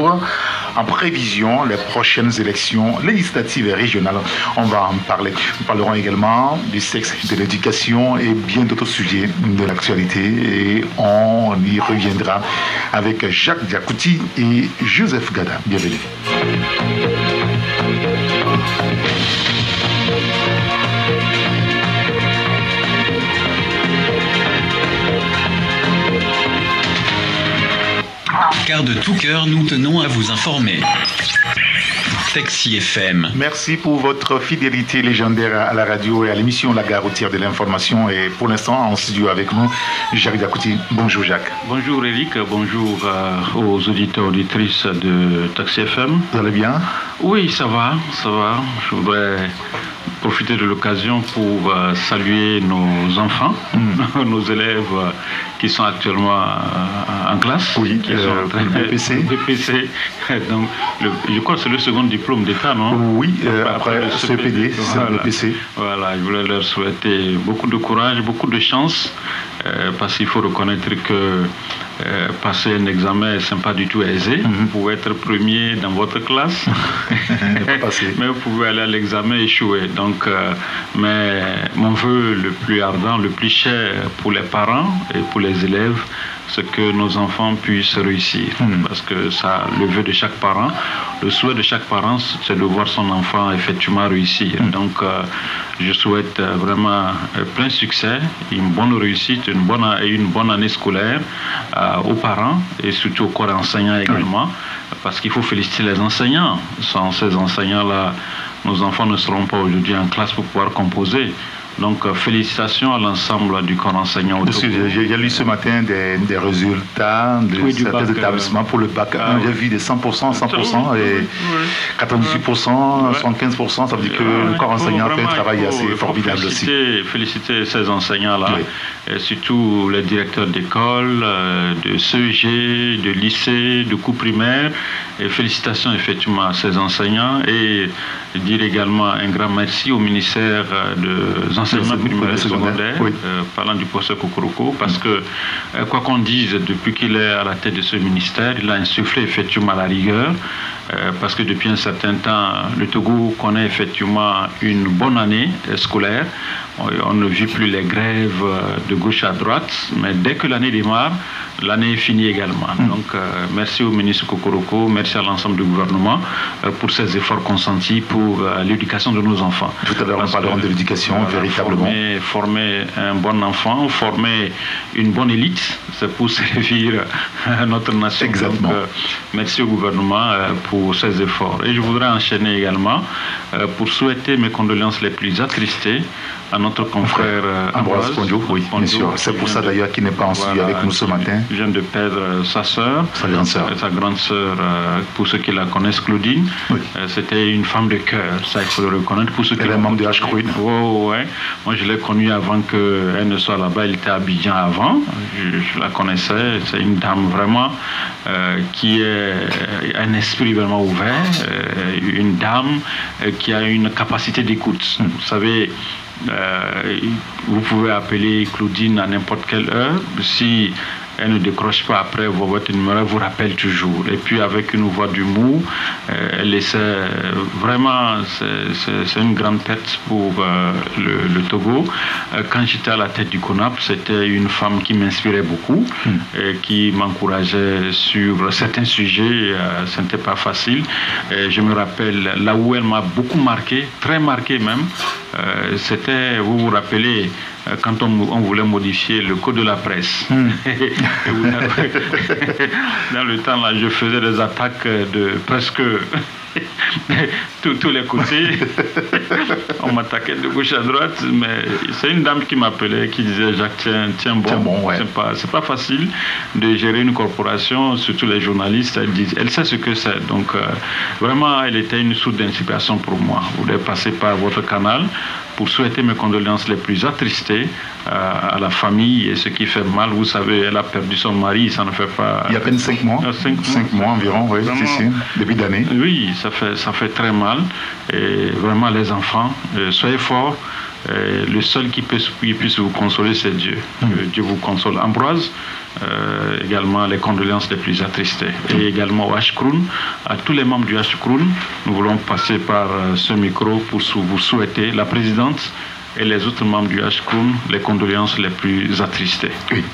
jours en prévision les prochaines élections législatives et régionales. On va en parler. Nous parlerons également du sexe, de l'éducation et bien d'autres sujets de l'actualité. Et on y reviendra avec Jacques Diakouti et Joseph Gada. Bienvenue. Car de tout cœur, nous tenons à vous informer. Taxi FM. Merci pour votre fidélité légendaire à la radio et à l'émission La Gare routière de l'information. Et pour l'instant, en studio avec nous, Jacques Diakouti. Bonjour Jacques. Bonjour Eric, bonjour aux auditeurs et auditrices de Taxi FM. Vous allez bien? Oui, ça va. Je voudrais profiter de l'occasion pour saluer nos enfants, nos élèves qui sont actuellement en classe. Oui, qui sont le BPC. BPC. Donc, je crois que c'est le second diplôme d'État, non? Oui, après le CPD, c'est le BPC. Voilà, je voulais leur souhaiter beaucoup de courage, beaucoup de chance, parce qu'il faut reconnaître que passer un examen, ce n'est pas du tout aisé. Vous pouvez être premier dans votre classe, mais vous pouvez aller à l'examen et échouer. Donc, mais mon vœu le plus ardent, le plus cher pour les parents et pour les élèves, c'est que nos enfants puissent réussir. Parce que ça, le vœu de chaque parent, le souhait de chaque parent, c'est de voir son enfant effectivement réussir. Donc, je souhaite vraiment plein succès, une bonne réussite, une bonne année scolaire aux parents et surtout au corps enseignant également. Parce qu'il faut féliciter les enseignants. Sans ces enseignants-là, nos enfants ne seront pas aujourd'hui en classe pour pouvoir composer. Donc, félicitations à l'ensemble du corps enseignant. J'ai lu ce matin des résultats de certains établissements pour le bac 1. J'ai vu des 100%, 100% et 98%, 75%. Ça veut dire que le corps enseignant fait un travail assez formidable aussi. Féliciter ces enseignants-là, et surtout les directeurs d'école, de CEG, de lycée, de cours primaires. Et félicitations effectivement à ces enseignants et dire également un grand merci au ministère des enseignements primaires et secondaires, parlant du professeur Kokoroko, parce que, quoi qu'on dise, depuis qu'il est à la tête de ce ministère, il a insufflé effectivement la rigueur, parce que depuis un certain temps, le Togo connaît effectivement une bonne année scolaire. On ne vit plus les grèves de gauche à droite, mais dès que l'année démarre, l'année est finie également. Donc, merci au ministre Kokoroko, merci à l'ensemble du gouvernement pour ces efforts consentis pour l'éducation de nos enfants. Tout à l'heure, on parlera de l'éducation, véritablement. Former un bon enfant, former une bonne élite, c'est pour servir notre nation. Exactement. Donc, merci au gouvernement pour ces efforts. Et je voudrais enchaîner également pour souhaiter mes condoléances les plus attristées à notre confrère Ambroise Pondio, oui, bien sûr. C'est pour ça d'ailleurs qu'il n'est pas en studio avec nous ce matin. Il vient de perdre sa sœur, sa grande sœur, pour ceux qui la connaissent, Claudine. Oui. C'était une femme de cœur, ça il faut le reconnaître. Pour ceux qui elle est membre de H-Crune. Ouais. Moi je l'ai connue avant qu'elle ne soit là-bas, elle était à Abidjan avant. Je la connaissais, c'est une dame vraiment qui a un esprit vraiment ouvert, une dame qui a une capacité d'écoute. Vous savez, vous pouvez appeler Claudine à n'importe quelle heure. Si elle ne décroche pas après, votre numéro vous rappelle toujours. Et puis avec une voix d'humour, elle essaie vraiment, c'est une grande tête pour le Togo. Quand j'étais à la tête du CONAP, c'était une femme qui m'inspirait beaucoup, et qui m'encourageait sur certains sujets. Ce n'était pas facile. Et je me rappelle là où elle m'a beaucoup marqué, très marqué même. C'était, vous vous rappelez, quand on voulait modifier le code de la presse. Dans le temps, là, je faisais des attaques de presque tous les côtés. On m'attaquait de gauche à droite, mais c'est une dame qui m'appelait, qui disait: Jacques, tiens bon, ouais. C'est pas facile de gérer une corporation, surtout les journalistes. Elle sait ce que c'est. Donc, vraiment, elle était une source d'inspiration pour moi. Vous devez passer par votre canal pour souhaiter mes condoléances les plus attristées à la famille. Et ce qui fait mal, vous savez, elle a perdu son mari, ça ne fait pas... Il y a à peine 5 mois. 5 mois environ, oui, c'est début d'année. Oui, ça fait très mal. Et vraiment, les enfants, soyez forts. Le seul qui puisse vous consoler, c'est Dieu. Dieu vous console. Ambroise, également les condoléances les plus attristées. Et également au H-Kroun, à tous les membres du H-Kroun, nous voulons passer par ce micro pour vous souhaiter, la présidente et les autres membres du H-Kroun, les condoléances les plus attristées. Oui,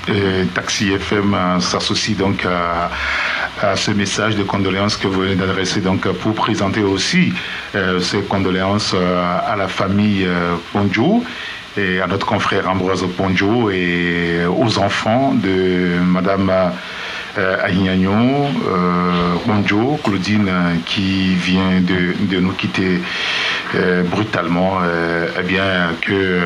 Taxi FM s'associe donc à ce message de condoléances que vous venez d'adresser, donc pour présenter aussi ces condoléances à la famille Ponjo et à notre confrère Ambroise Ponjo et aux enfants de Madame Ahignagnon Ponjo, Claudine, qui vient de nous quitter brutalement. Eh bien que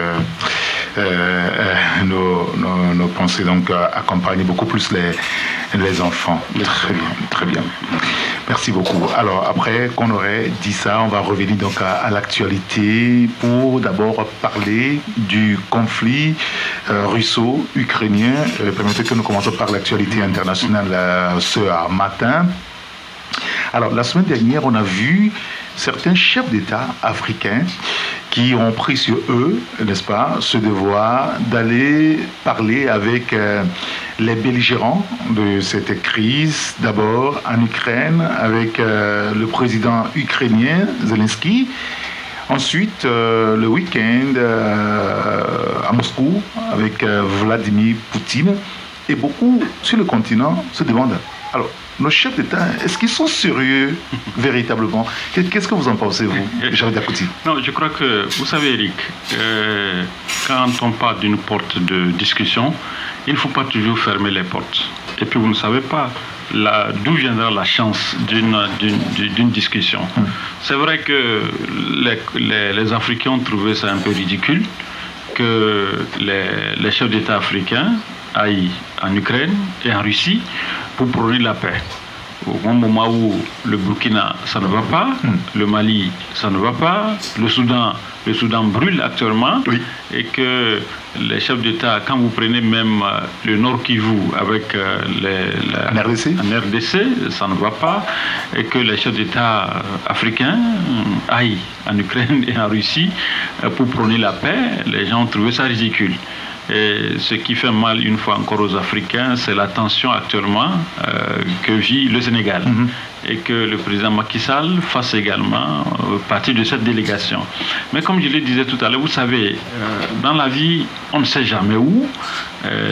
nos pensées donc accompagnent beaucoup plus les enfants. Très bien, très bien. Merci beaucoup. Alors après qu'on aurait dit ça, on va revenir donc à l'actualité pour d'abord parler du conflit russo-ukrainien. Permettez que nous commençons par l'actualité internationale ce matin. Alors la semaine dernière, on a vu certains chefs d'État africains qui ont pris sur eux, n'est-ce pas, ce devoir d'aller parler avec les belligérants de cette crise, d'abord en Ukraine avec le président ukrainien Zelensky, ensuite le week-end à Moscou avec Vladimir Poutine, et beaucoup sur le continent se demandent, alors, nos chefs d'État, est-ce qu'ils sont sérieux véritablement? Qu'est-ce que vous en pensez, vous, Jared Akouti? Non, je crois que, vous savez, Eric, quand on parle d'une porte de discussion, il ne faut pas toujours fermer les portes. Et puis, vous ne savez pas d'où viendra la chance d'une discussion. C'est vrai que les Africains ont trouvé ça un peu ridicule que les chefs d'État africains aillent en Ukraine et en Russie pour prôner la paix. Au moment où le Burkina, ça ne va pas, le Mali, ça ne va pas, le Soudan brûle actuellement, oui. Et que les chefs d'État, quand vous prenez même le Nord Kivu avec en RDC, ça ne va pas, et que les chefs d'État africains aillent en Ukraine et en Russie pour prôner la paix, les gens ont trouvé ça ridicule. Et ce qui fait mal une fois encore aux Africains, c'est la tension actuellement que vit le Sénégal. Et que le président Macky Sall fasse également partie de cette délégation. Mais comme je le disais tout à l'heure, vous savez, dans la vie, on ne sait jamais où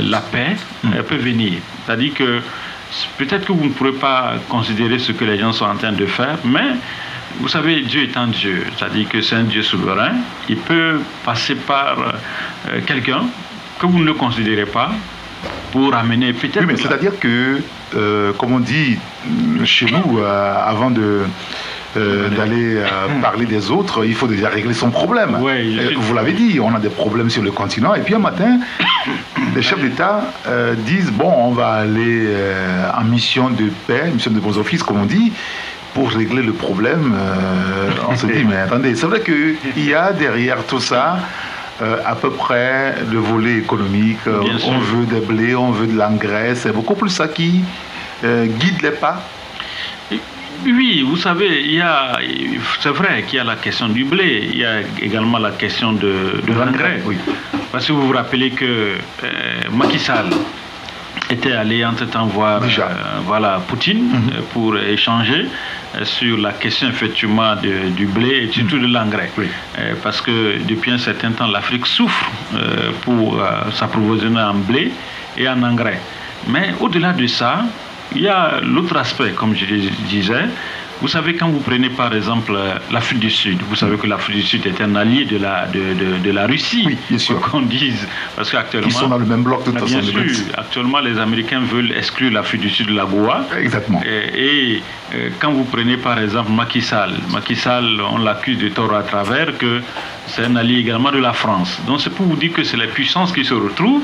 la paix peut venir. C'est-à-dire que peut-être que vous ne pourrez pas considérer ce que les gens sont en train de faire, mais vous savez, Dieu étant Dieu, c'est-à-dire que c'est un Dieu souverain, il peut passer par quelqu'un que vous ne le considérez pas, pour amener peut-être... Oui, mais c'est-à-dire que, comme on dit chez nous, avant d'aller parler des autres, il faut déjà régler son problème. Oui, vous l'avez dit, on a des problèmes sur le continent, et puis un matin, les chefs d'État disent, bon, on va aller en mission de paix, mission de bons offices, comme on dit, pour régler le problème. On se dit, mais attendez, c'est vrai qu'il y a derrière tout ça à peu près le volet économique. On veut des blés, on veut de l'engrais. C'est beaucoup plus ça qui guide les pas. Oui, vous savez, c'est vrai qu'il y a la question du blé, il y a également la question de l'engrais. Oui. Parce que vous vous rappelez que Macky Sall était allé entre-temps voir Poutine pour échanger sur la question effectivement du blé et surtout de l'engrais. Oui. Parce que depuis un certain temps, l'Afrique souffre pour s'approvisionner en blé et en engrais. Mais au-delà de ça, il y a l'autre aspect, comme je le disais. Vous savez, quand vous prenez par exemple l'Afrique du Sud, vous savez que l'Afrique du Sud est un allié de la Russie. Oui, bien sûr. Qu'on dise, parce qu'actuellement, ils sont dans le même bloc de toute façon. Bien sûr, actuellement, les Américains veulent exclure l'Afrique du Sud de la Goa. Exactement. Et quand vous prenez par exemple Macky Sall, on l'accuse de tort à travers que c'est un allié également de la France. Donc c'est pour vous dire que c'est les puissances qui se retrouvent.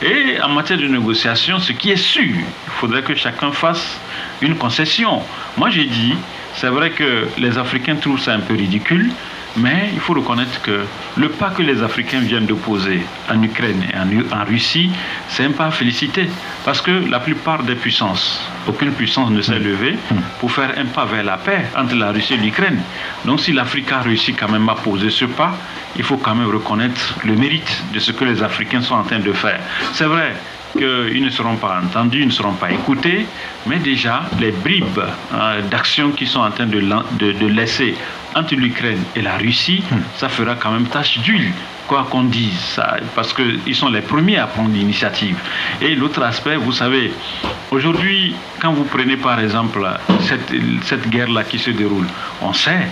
Et en matière de négociation, ce qui est sûr, il faudrait que chacun fasse une concession. Moi j'ai dit, c'est vrai que les Africains trouvent ça un peu ridicule, mais il faut reconnaître que le pas que les Africains viennent de poser en Ukraine et en Russie, c'est un pas à féliciter. Parce que la plupart des puissances, aucune puissance ne s'est levée pour faire un pas vers la paix entre la Russie et l'Ukraine. Donc si l'Afrique a réussi quand même à poser ce pas, il faut quand même reconnaître le mérite de ce que les Africains sont en train de faire. C'est vrai, qu'ils ne seront pas entendus, ils ne seront pas écoutés, mais déjà les bribes d'action qui sont en train de laisser entre l'Ukraine et la Russie, ça fera quand même tache d'huile, quoi qu'on dise, ça, parce qu'ils sont les premiers à prendre l'initiative. Et l'autre aspect, vous savez, aujourd'hui, quand vous prenez par exemple cette guerre-là qui se déroule, on sait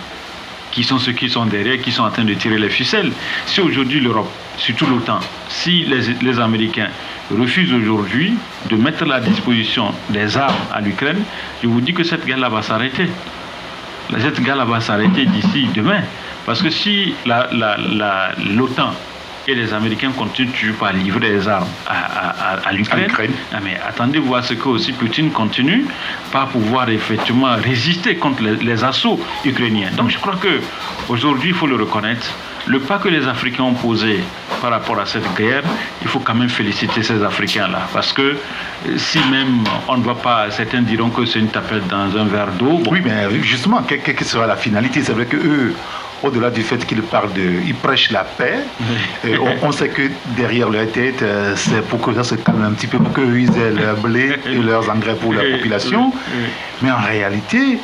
qui sont ceux qui sont derrière, qui sont en train de tirer les ficelles. Si aujourd'hui l'Europe, surtout l'OTAN, si les Américains refusent aujourd'hui de mettre à la disposition des armes à l'Ukraine, je vous dis que cette guerre-là va s'arrêter. Cette guerre-là va s'arrêter d'ici demain. Parce que si l'OTAN et les Américains continuent toujours à livrer des armes à l'Ukraine, mais attendez voir ce que aussi Poutine continue par pouvoir effectivement résister contre les assauts ukrainiens. Donc je crois qu'aujourd'hui, il faut le reconnaître, le pas que les Africains ont posé par rapport à cette guerre, il faut quand même féliciter ces Africains-là. Parce que si même on ne voit pas, certains diront que c'est une tapette dans un verre d'eau. Bon. Oui, mais justement, quelle sera la finalité? C'est vrai qu'eux, au-delà du fait qu'ils ils prêchent la paix, on sait que derrière leur tête, c'est pour que ça se calme un petit peu, pour qu'eux ils aient leur blé et leurs engrais pour la population. Mais en réalité,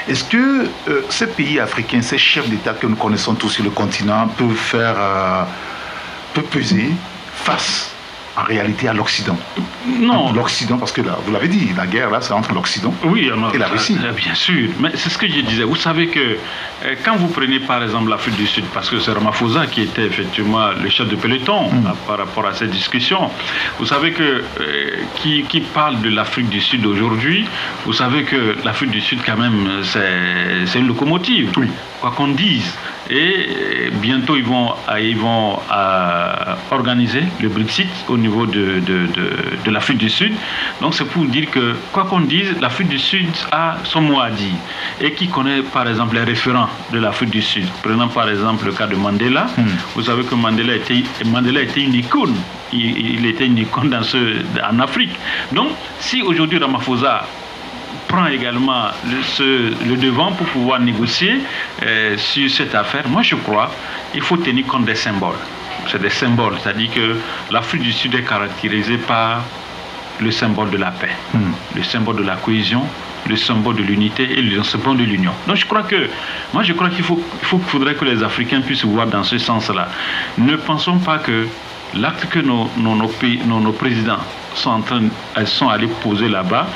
est-ce que ces pays africains, ces chefs d'État que nous connaissons tous sur le continent, peuvent peser face en réalité à l'Occident? Non. L'Occident, parce que là, vous l'avez dit, la guerre, là, c'est entre l'Occident et la Russie. Bien sûr, mais c'est ce que je disais. Vous savez que quand vous prenez par exemple l'Afrique du Sud, parce que c'est Ramaphosa qui était effectivement le chef de peloton par rapport à cette discussion, vous savez que qui parle de l'Afrique du Sud aujourd'hui, vous savez que l'Afrique du Sud quand même, c'est une locomotive, quoi qu'on dise. Et bientôt ils vont organiser le Brexit au niveau de l'Afrique du Sud. Donc c'est pour dire que, quoi qu'on dise, l'Afrique du Sud a son mot à dire. Et qui connaît par exemple les référents de l'Afrique du Sud? Prenons par exemple le cas de Mandela. Vous savez que Mandela était une icône. Il était une icône en Afrique. Donc si aujourd'hui Ramaphosa prend également le devant pour pouvoir négocier sur cette affaire, moi je crois qu'il faut tenir compte des symboles. C'est des symboles, c'est-à-dire que l'Afrique du Sud est caractérisée par le symbole de la paix, le symbole de la cohésion, le symbole de l'unité et le symbole de l'union. Donc je crois qu'il faudrait que les Africains puissent voir dans ce sens-là. Ne pensons pas que l'acte que nos présidents sont allés poser là-bas,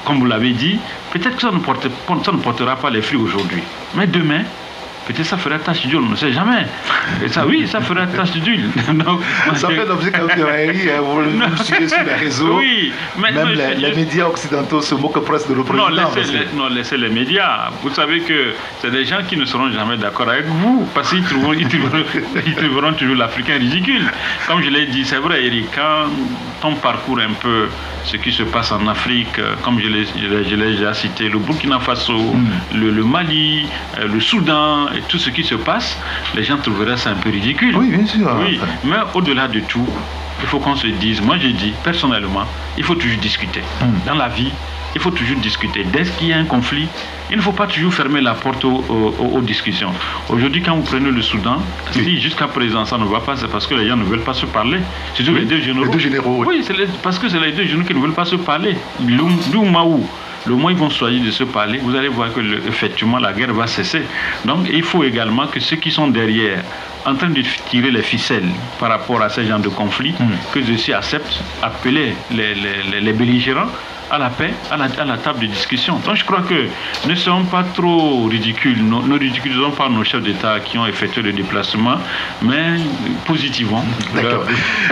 comme vous l'avez dit, peut-être que ça ne portera pas les fruits aujourd'hui. Mais demain, peut-être ça fera tache d'huile, on ne sait jamais. Et ça, oui, ça fera tache d'huile. Ça fait l'objet quand même de rire, vous le suivez sur les réseaux. Oui, mais même les médias occidentaux se moquent presque de nos présidents. Non, laissez les médias. Vous savez que c'est des gens qui ne seront jamais d'accord avec vous, parce qu'ils trouveront toujours l'Africain ridicule. Comme je l'ai dit, c'est vrai, Eric, quand on parcourt un peu ce qui se passe en Afrique, comme je l'ai déjà cité, le Burkina Faso, le Mali, le Soudan, et tout ce qui se passe, les gens trouveraient ça un peu ridicule. Oui, bien sûr. Oui, mais au-delà de tout, il faut qu'on se dise, moi j'ai dit personnellement, il faut toujours discuter. Dans la vie, il faut toujours discuter. Dès qu'il y a un conflit, il ne faut pas toujours fermer la porte aux discussions. Aujourd'hui, quand vous prenez le Soudan, si jusqu'à présent ça ne va pas, c'est parce que les gens ne veulent pas se parler. Surtout les deux généraux. Les deux généraux, oui, parce que c'est les deux généraux qui ne veulent pas se parler. L'Oumaou. Le moins ils vont choisir de se parler, vous allez voir que effectivement la guerre va cesser. Donc il faut également que ceux qui sont derrière, en train de tirer les ficelles par rapport à ce genre de conflit, que ceux-ci acceptent, appeler les belligérants à la paix, à la table de discussion. Donc je crois que ne soyons pas trop ridicules, ne ridiculisons pas nos chefs d'État qui ont effectué le déplacement, mais positivement. D'accord.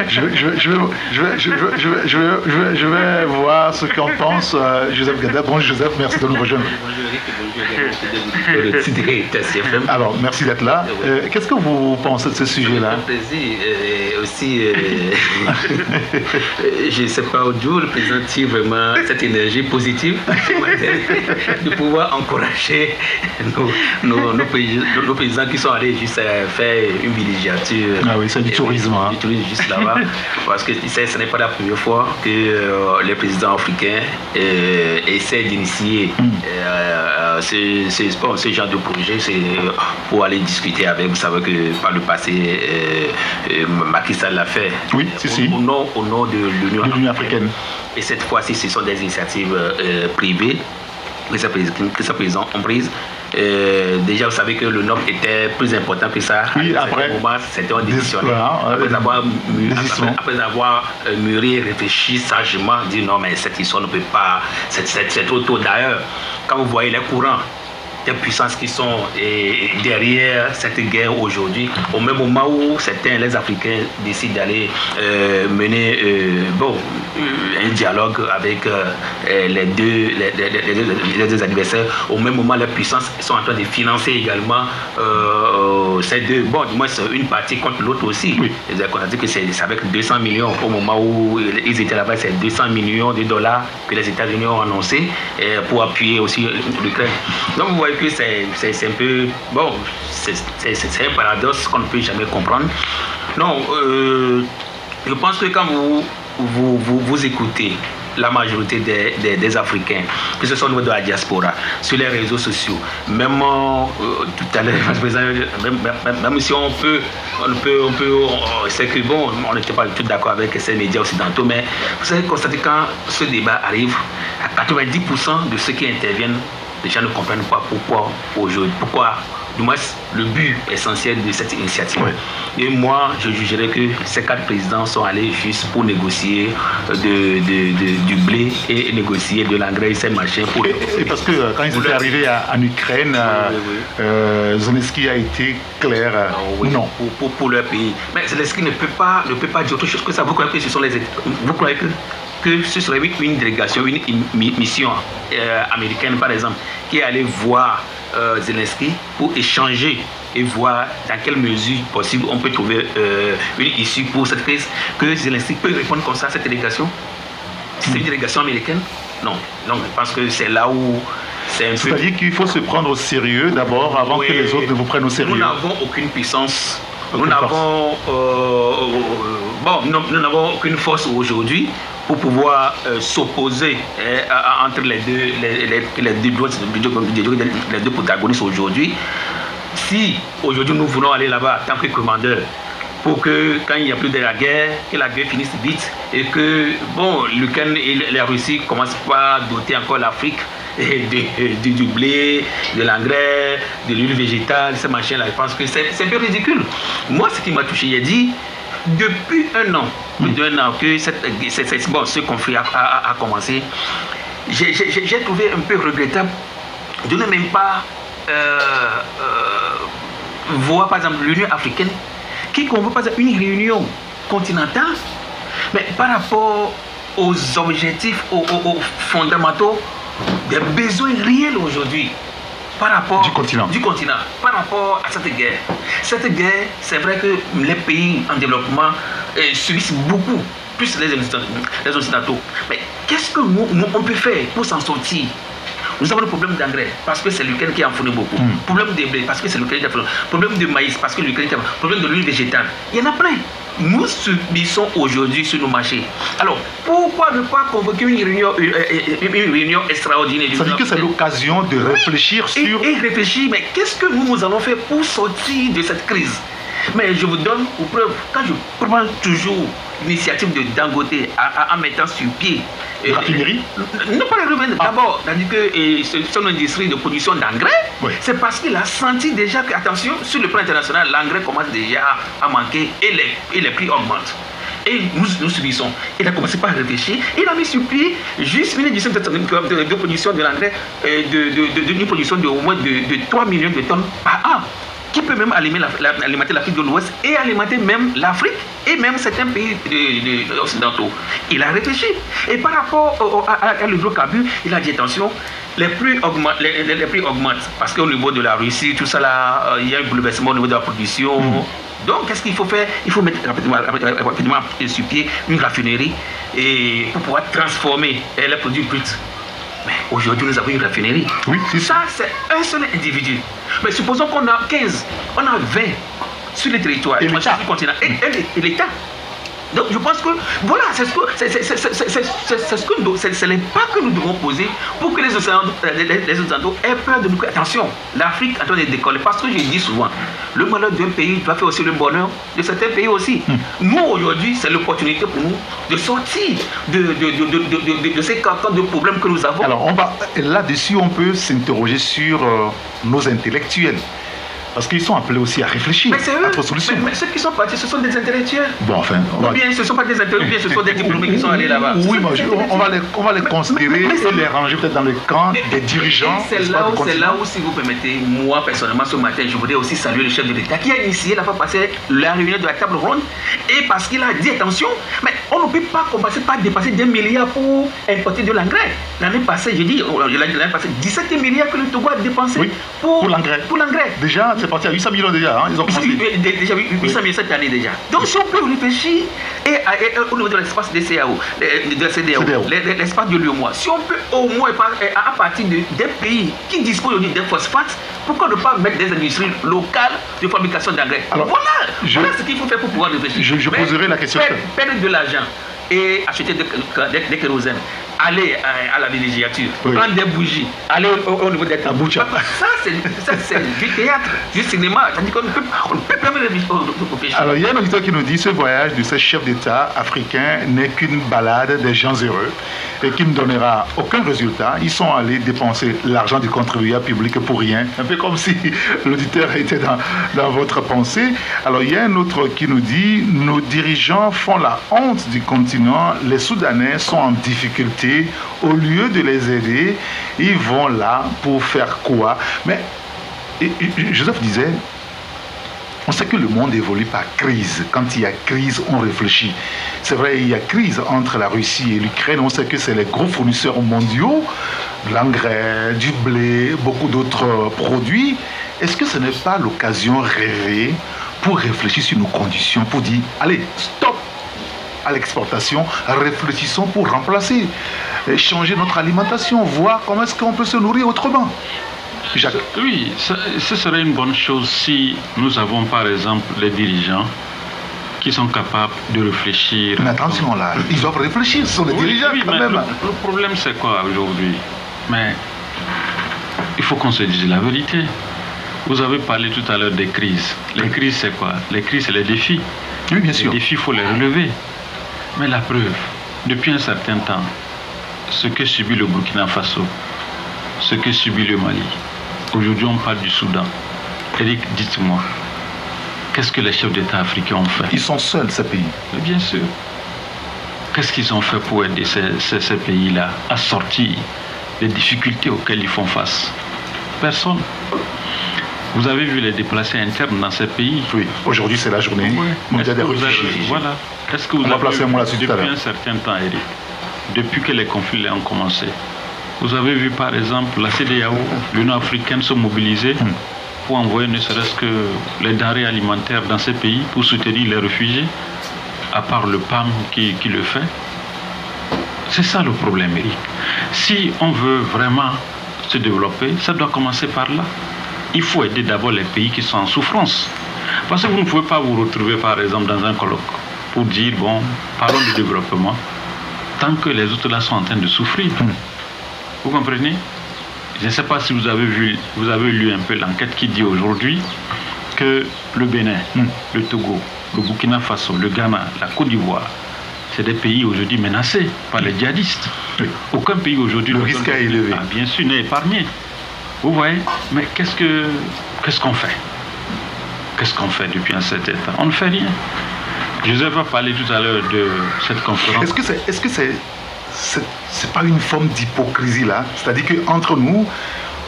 Je vais voir ce qu'en pense Joseph Gada. Bonjour Joseph, merci de nous rejoindre. Alors, merci d'être là. Qu'est-ce que vous pensez de ce sujet-là? Aussi, je ne sais pas, Dieu représente vraiment cette énergie positive de pouvoir encourager nos paysans qui sont allés juste faire une villégiature. Ah oui, c'est du tourisme. Du tourisme juste là-bas. Parce que ce n'est pas la première fois que les présidents africains essaient d'initier ce genre de projet, c'est pour aller discuter avec. Vous savez que par le passé, Macky Sall l'a fait. Oui, au nom de l'Union africaine. Et cette fois-ci, ce sont des initiatives privées que ces présidents ont prises. Déjà, vous savez que le nombre était plus important que ça. Oui, après, c'était un décisionnaire. Après avoir mûri et réfléchi sagement, dit non, mais cette histoire ne peut pas. C'est trop tôt. D'ailleurs, quand vous voyez les courants des puissances qui sont derrière cette guerre aujourd'hui, au même moment où certains, les Africains, décident d'aller mener un dialogue avec les deux adversaires, au même moment, les puissances sont en train de financer également ces deux. Bon, du moins, c'est une partie contre l'autre aussi. Oui. On a dit que c'est avec 200 millions au moment où ils étaient là-bas, c'est 200 millions de dollars que les États-Unis ont annoncé pour appuyer aussi l'Ukraine. Donc, vous voyez que c'est un peu... Bon, c'est un paradoxe qu'on ne peut jamais comprendre. Non, je pense que quand vous écoutez la majorité des Africains, que ce soit au niveau de la diaspora, sur les réseaux sociaux, même tout à l'heure, même si on c'est que bon, on n'était pas du tout d'accord avec ces médias occidentaux, mais vous avez constaté quand ce débat arrive, à 90% de ceux qui interviennent, les gens ne comprennent pas pourquoi aujourd'hui, du moins le but essentiel de cette initiative. Oui. Et moi, je jugerais que ces 4 présidents sont allés juste pour négocier du blé et négocier de l'engrais et ces machins. Et parce que quand ils étaient arrivés en Ukraine, Zelensky a été clair, non. Pour leur pays. Mais Zelensky ne peut pas dire autre chose que ça. Vous croyez que ce sont vous croyez que ce serait une délégation, une mission américaine par exemple, qui est allée voir Zelensky pour échanger et voir dans quelle mesure possible on peut trouver une issue pour cette crise, que Zelensky peut répondre comme ça à cette délégation. C'est une délégation américaine? Non. Donc je pense que c'est là où c'est un peu... C'est-à-dire qu'il faut se prendre au sérieux d'abord avant que les autres ne vous prennent au sérieux. Nous n'avons aucune puissance. Nous n'avons aucune force aujourd'hui pour pouvoir s'opposer entre les deux protagonistes aujourd'hui. Si aujourd'hui nous voulons aller là-bas en tant que commandeur, pour que quand il n'y a plus de la guerre, que la guerre finisse vite et que l'Ukraine et la Russie ne commencent pas à doter encore l'Afrique du blé, de l'engrais, de l'huile végétale, ces machins-là, je pense que c'est un peu ridicule. Moi, ce qui m'a touché, j'ai dit, depuis un an que ce conflit a commencé, j'ai trouvé un peu regrettable de ne même pas voir, par exemple, l'Union africaine qui convoque par exemple une réunion continentale, mais par rapport aux objectifs, aux fondamentaux des besoins réels aujourd'hui par rapport du continent, par rapport à cette guerre. Cette guerre, c'est vrai que les pays en développement subissent beaucoup, plus les Occidentaux. Mais qu'est-ce que nous, on peut faire pour s'en sortir? Nous avons le problème d'engrais, parce que c'est l'Ukraine qui en fournit beaucoup. Problème de blé, parce que c'est l'Ukraine qui en fournit. Problème de maïs, parce que l'Ukraine qui en fournit. Problème de l'huile végétale. Il y en a plein. Nous subissons aujourd'hui sur nos marchés. Alors, pourquoi ne pas convoquer une réunion extraordinaire? Ça veut dire que c'est l'occasion de réfléchir sur... Et réfléchir, mais qu'est-ce que nous allons faire pour sortir de cette crise? Mais je vous donne aux preuves, quand je prends toujours l'initiative de Dangote en mettant sur pied la raffinerie, non pas les revenus. D'abord, c'est-à-dire que son industrie de production d'engrais, c'est parce qu'il a senti déjà que, attention, sur le plan international, l'engrais commence déjà à manquer et les prix augmentent. Et nous subissons. Il a commencé par réfléchir. Il a mis sur pied juste une industrie de production de l'engrais, d'une production de au moins de 3 millions de tonnes par an, qui peut même alimenter l'Afrique de l'Ouest et alimenter même l'Afrique et même certains pays occidentaux. Il a réfléchi. Et par rapport à l'hydrocarbure, il a dit attention, les prix augmentent. Parce qu'au niveau de la Russie, tout ça là, il y a un bouleversement au niveau de la production. Donc, qu'est-ce qu'il faut faire? Il faut mettre rapidement sur pied une raffinerie pour pouvoir transformer les produits bruts. Mais aujourd'hui, nous avons une raffinerie. Oui, ça, c'est un seul individu. Mais supposons qu'on a 15, on a 20 sur le territoire, et l'État. sur le continent. Et l'État. Donc je pense que voilà, c'est ce les pas que nous devons poser pour que les Occidentaux aient peur de nous. Attention, l'Afrique est en train de décoller. Parce que je dis souvent, le malheur d'un pays doit faire aussi le bonheur de certains pays aussi. Nous aujourd'hui, c'est l'opportunité pour nous de sortir de ces carcans de problèmes que nous avons. Alors là-dessus, on peut s'interroger sur nos intellectuels. Parce qu'ils sont appelés aussi à réfléchir à d'autres solutions. Mais ceux qui sont partis, ce sont des intellectuels. Bon, enfin. Ou bien ce ne sont pas des intellectuels, ou bien ce sont des diplômés qui sont allés là-bas. Oui, mais on va les considérer et les ranger peut-être dans le camp des dirigeants. C'est là où, si vous permettez, moi personnellement, ce matin, je voudrais aussi saluer le chef de l'État qui a initié la fois passée la réunion de la table ronde. Et parce qu'il a dit, attention, mais on ne peut pas commencer par dépasser 2 milliards pour importer de l'engrais. L'année passée, j'ai dit, l'année passée, 17 milliards que le Togo a dépensé pour l'engrais. Déjà, c'est parti à 800 millions déjà. Hein, ils ont commencé. Déjà 800 millions cette année déjà. Donc si on peut réfléchir au niveau de l'espace des CAO, de la CDAO, l'espace de l'UEMOA, si on peut au moins à partir des pays qui disposent aujourd'hui des phosphates, pourquoi ne pas mettre des industries locales de fabrication d'engrais? Voilà ce qu'il faut faire pour pouvoir réfléchir. Je poserai la question. Perdre de l'argent et acheter des kérosènes, aller à la villégiature, prendre des bougies, aller au niveau des tabous. Ça, c'est du théâtre, du cinéma. C'est-à-dire qu'on ne peut pas réfléchir. Alors, il y a un auditeur qui nous dit ce voyage de ces chefs d'État africains n'est qu'une balade des gens heureux et qui ne donnera aucun résultat. Ils sont allés dépenser l'argent du contribuable public pour rien. Un peu comme si l'auditeur était dans votre pensée. Alors, il y a un autre qui nous dit nos dirigeants font la honte du continent. Les Soudanais sont en difficulté. Au lieu de les aider, ils vont là pour faire quoi? Mais Joseph disait, on sait que le monde évolue par crise. Quand il y a crise, on réfléchit. C'est vrai, il y a crise entre la Russie et l'Ukraine. On sait que c'est les gros fournisseurs mondiaux, l'engrais, du blé, beaucoup d'autres produits. Est-ce que ce n'est pas l'occasion rêvée pour réfléchir sur nos conditions, pour dire, allez, stop à l'exportation, réfléchissons pour remplacer, changer notre alimentation, voir comment est-ce qu'on peut se nourrir autrement. Jacques. Oui, ce serait une bonne chose si nous avons par exemple les dirigeants qui sont capables de réfléchir. Mais attention là, ils doivent réfléchir, ce sont les dirigeants quand même. Le problème c'est quoi aujourd'hui? Mais il faut qu'on se dise la vérité. Vous avez parlé tout à l'heure des crises. Les crises c'est quoi? Les crises c'est les défis. Oui, bien sûr. Les défis, il faut les relever. Mais la preuve, depuis un certain temps, ce que subit le Burkina Faso, ce que subit le Mali, aujourd'hui on parle du Soudan. Eric, dites-moi, qu'est-ce que les chefs d'État africains ont fait? Ils sont seuls, ces pays. Mais bien sûr. Qu'est-ce qu'ils ont fait pour aider ces pays-là à sortir des difficultés auxquelles ils font face? Personne. Vous avez vu les déplacés internes dans ces pays? Oui, aujourd'hui c'est la journée mondiale des réfugiés. Voilà. Est-ce que vous avez vu depuis un certain temps, Eric, depuis que les conflits ont commencé, vous avez vu par exemple la CEDEAO, l'Union africaine se mobiliser pour envoyer ne serait-ce que les denrées alimentaires dans ces pays pour soutenir les réfugiés, à part le PAM qui le fait? C'est ça le problème, Eric. Si on veut vraiment se développer, ça doit commencer par là. Il faut aider d'abord les pays qui sont en souffrance. Parce que vous ne pouvez pas vous retrouver par exemple dans un colloque pour dire, bon, parlons du développement, tant que les autres là sont en train de souffrir. Vous comprenez? Je ne sais pas si vous avez lu un peu l'enquête qui dit aujourd'hui que le Bénin, le Togo, le Burkina Faso, le Ghana, la Côte d'Ivoire, c'est des pays aujourd'hui menacés par les djihadistes. Oui. Aucun pays aujourd'hui... Le risque est élevé. Bien sûr, n'est épargné. Vous voyez? Mais qu'est-ce qu'on fait? Qu'est-ce qu'on fait depuis un certain temps? On ne fait rien. Joseph a parlé tout à l'heure de cette conférence. Est-ce que c'est pas une forme d'hypocrisie là? C'est-à-dire qu'entre nous,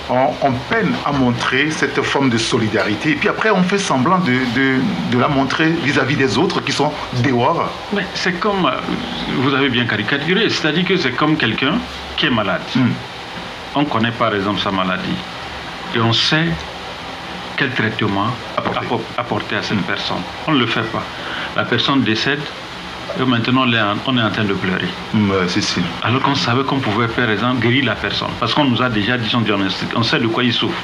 on peine à montrer cette forme de solidarité et puis après on fait semblant de la montrer vis-à-vis des autres qui sont dehors. Mais c'est comme, vous avez bien caricaturé, c'est-à-dire que c'est comme quelqu'un qui est malade. On connaît par exemple sa maladie et on sait quel traitement apporter à cette personne. On ne le fait pas. La personne décède et maintenant on est en train de pleurer. C'est. Alors qu'on savait qu'on pouvait par exemple guérir la personne. Parce qu'on nous a déjà dit son diagnostic, on sait de quoi il souffre.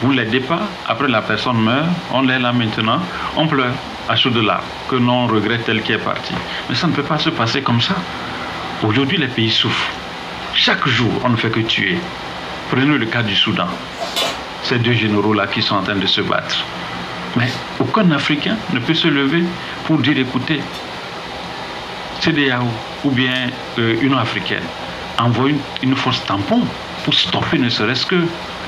Vous ne l'aidez pas, après la personne meurt, on l'est là maintenant, on pleure. à chaud de larmes, que non, on regrette tel qui est parti. Mais ça ne peut pas se passer comme ça. Aujourd'hui, les pays souffrent. Chaque jour, on ne fait que tuer. Prenez le cas du Soudan. Ces deux généraux-là qui sont en train de se battre. Mais aucun Africain ne peut se lever pour dire, écoutez, CEDEAO ou bien Union africaine envoie une force tampon pour stopper ne serait-ce que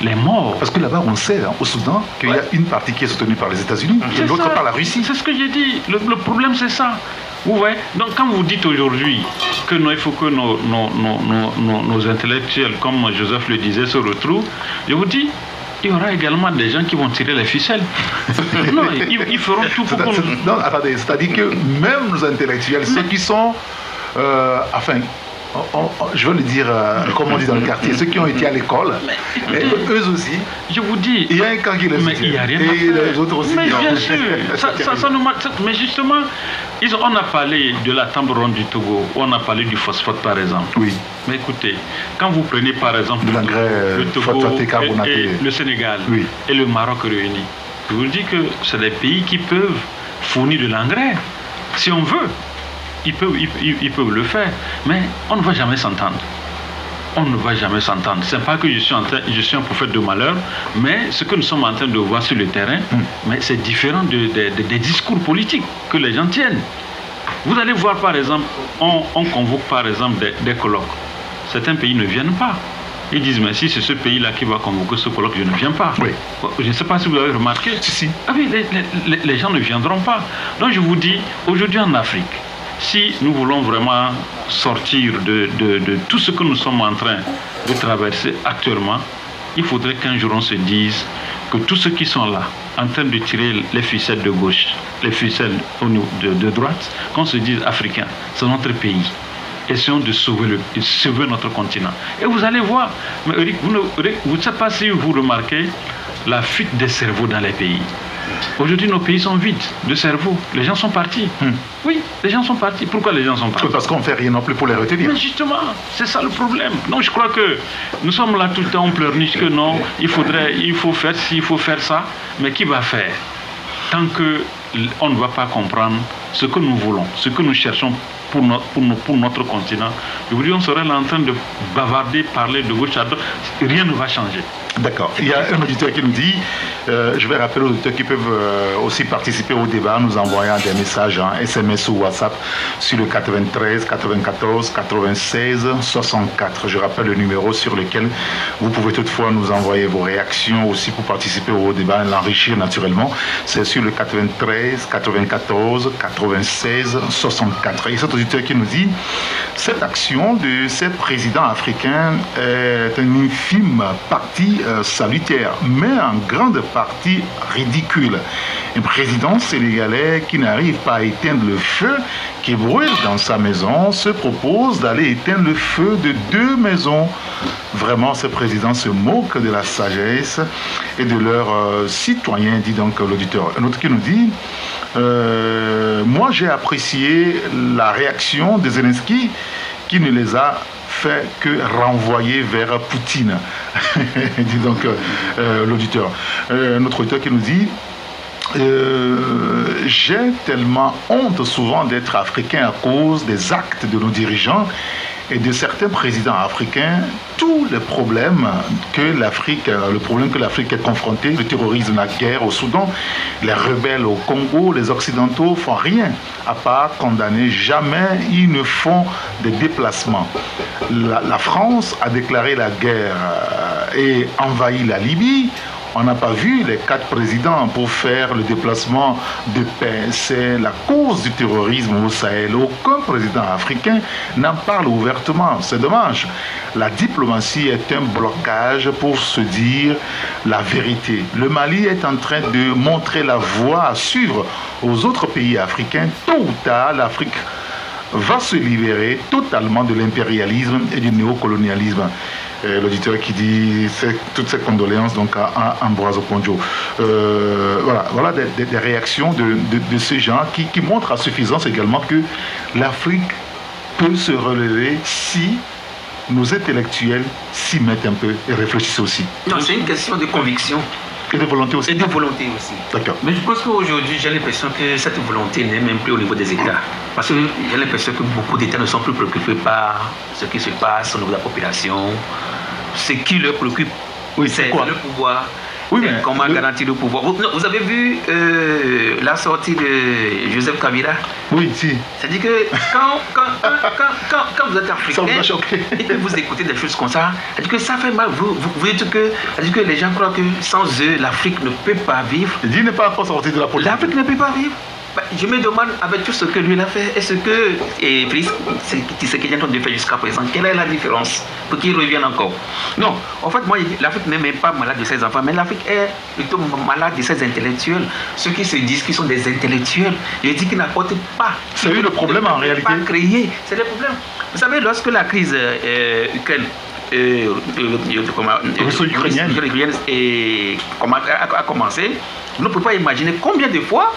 les morts. Parce que là-bas, on sait, hein, au Soudan, qu'il y a une partie qui est soutenue par les États-Unis et l'autre par la Russie. C'est ce que j'ai dit. Le problème, c'est ça. Vous voyez? Donc, quand vous dites aujourd'hui que il faut que nos intellectuels, comme Joseph le disait, se retrouvent, je vous dis, il y aura également des gens qui vont tirer les ficelles. Non, ils feront tout pour qu'on... Non, attendez, c'est-à-dire que même nos intellectuels, ceux qui sont... je veux le dire, comme on dit dans le quartier, ceux qui ont été à l'école, eux aussi, je vous dis, il y a un camp qui les soutient. Il y a rien et les autres aussi. Mais bien sûr, mais justement, on a parlé de la table ronde du Togo, on a parlé du phosphate par exemple. Oui. Mais écoutez, quand vous prenez par exemple le Togo et le Sénégal et le Maroc réunis, je vous dis que c'est des pays qui peuvent fournir de l'engrais, si on veut. Ils peuvent le faire, mais on ne va jamais s'entendre. On ne va jamais s'entendre. Ce n'est pas que je suis un prophète de malheur, mais ce que nous sommes en train de voir sur le terrain, mais c'est différent des discours politiques que les gens tiennent. Vous allez voir par exemple, on convoque par exemple des colloques. Certains pays ne viennent pas. Ils disent, mais si c'est ce pays-là qui va convoquer ce colloque, je ne viens pas. Oui. Je ne sais pas si vous avez remarqué. Si. Ah oui, les gens ne viendront pas. Donc je vous dis, aujourd'hui en Afrique, si nous voulons vraiment sortir de tout ce que nous sommes en train de traverser actuellement, il faudrait qu'un jour on se dise que tous ceux qui sont là, en train de tirer les ficelles de gauche, les ficelles de droite, qu'on se dise africains, c'est notre pays. Essayons de sauver notre continent. Et vous allez voir, mais Eric, vous ne savez pas si vous remarquez la fuite des cerveaux dans les pays. Aujourd'hui, nos pays sont vides de cerveau. Les gens sont partis. Oui, les gens sont partis. Pourquoi les gens sont partis? Parce qu'on ne fait rien non plus pour les retenir. Mais justement, c'est ça le problème. Donc je crois que nous sommes là tout le temps, on pleurniche que non, il faut faire ci, il faut faire ça. Mais qui va faire? Tant qu'on ne va pas comprendre ce que nous voulons, ce que nous cherchons pour notre continent, je vous dis, on serait là en train de bavarder, parler de gauche à droite, rien ne va changer. D'accord. Il y a un auditeur qui nous dit, je vais rappeler aux auditeurs qui peuvent aussi participer au débat, nous envoyant des messages en SMS ou WhatsApp sur le 93 94 96 64. Je rappelle le numéro sur lequel vous pouvez toutefois nous envoyer vos réactions aussi pour participer au débat et l'enrichir naturellement. C'est sur le 93 94 96 64. Et cet auditeur qui nous dit, cette action de ces présidents africains est une infime partie salutaire, mais en grande partie ridicule. Un président sénégalais qui n'arrive pas à éteindre le feu qui brûle dans sa maison se propose d'aller éteindre le feu de 2 maisons. Vraiment, ce président se moque de la sagesse et de leurs citoyens, dit donc l'auditeur. Un autre qui nous dit, moi j'ai apprécié la réaction de Zelensky qui ne les a fait que renvoyer vers Poutine, dit donc l'auditeur. Notre auditeur qui nous dit, j'ai tellement honte souvent d'être africain à cause des actes de nos dirigeants et de certains présidents africains. Tous les problèmes que l'Afrique est confrontée, le terrorisme, la guerre au Soudan, les rebelles au Congo, les Occidentaux font rien à part condamner. Jamais ils ne font des déplacements. La France a déclaré la guerre et envahi la Libye. On n'a pas vu les 4 présidents pour faire le déplacement de paix. C'est la cause du terrorisme au Sahel. Aucun président africain n'en parle ouvertement. C'est dommage. La diplomatie est un blocage pour se dire la vérité. Le Mali est en train de montrer la voie à suivre aux autres pays africains. Tôt ou tard, l'Afrique va se libérer totalement de l'impérialisme et du néocolonialisme. L'auditeur qui dit toutes ses condoléances donc à Ambroise Okonjo. Voilà des réactions de ces gens qui montrent à suffisance également que l'Afrique peut se relever si nos intellectuels s'y mettent un peu et réfléchissent aussi. Non, c'est une question de conviction. Et de volonté aussi. Et de volonté aussi. D'accord. Mais je pense qu'aujourd'hui, j'ai l'impression que cette volonté n'est même plus au niveau des États. Parce que j'ai l'impression que beaucoup d'États ne sont plus préoccupés par ce qui se passe au niveau de la population. Ce qui leur préoccupe, c'est le pouvoir. Oui, mais comment garantir le pouvoir. Vous avez vu la sortie de Joseph Kabila? Oui, si. C'est-à-dire que quand vous êtes africain et que vous écoutez des choses comme ça, c'est-à-dire que ça fait mal. Vous dites que, c'est-à-dire que les gens croient que sans eux, l'Afrique ne peut pas vivre. Il n'est pas encore sorti de la politique. L'Afrique ne peut pas vivre. Je me demande, avec tout ce que lui a fait, est-ce que ce qu'il est en train de faire jusqu'à présent, quelle est la différence pour qu'il revienne encore? Non, en fait, moi, l'Afrique n'est même pas malade de ses enfants, mais l'Afrique est plutôt malade de ses intellectuels. Ceux qui se disent qu'ils sont des intellectuels, je dis qu'ils n'apportent pas. C'est lui le problème en réalité. Pas créer, c'est le problème. Vous savez, lorsque la crise ukrainienne a commencé, vous ne pouvez pas imaginer combien de fois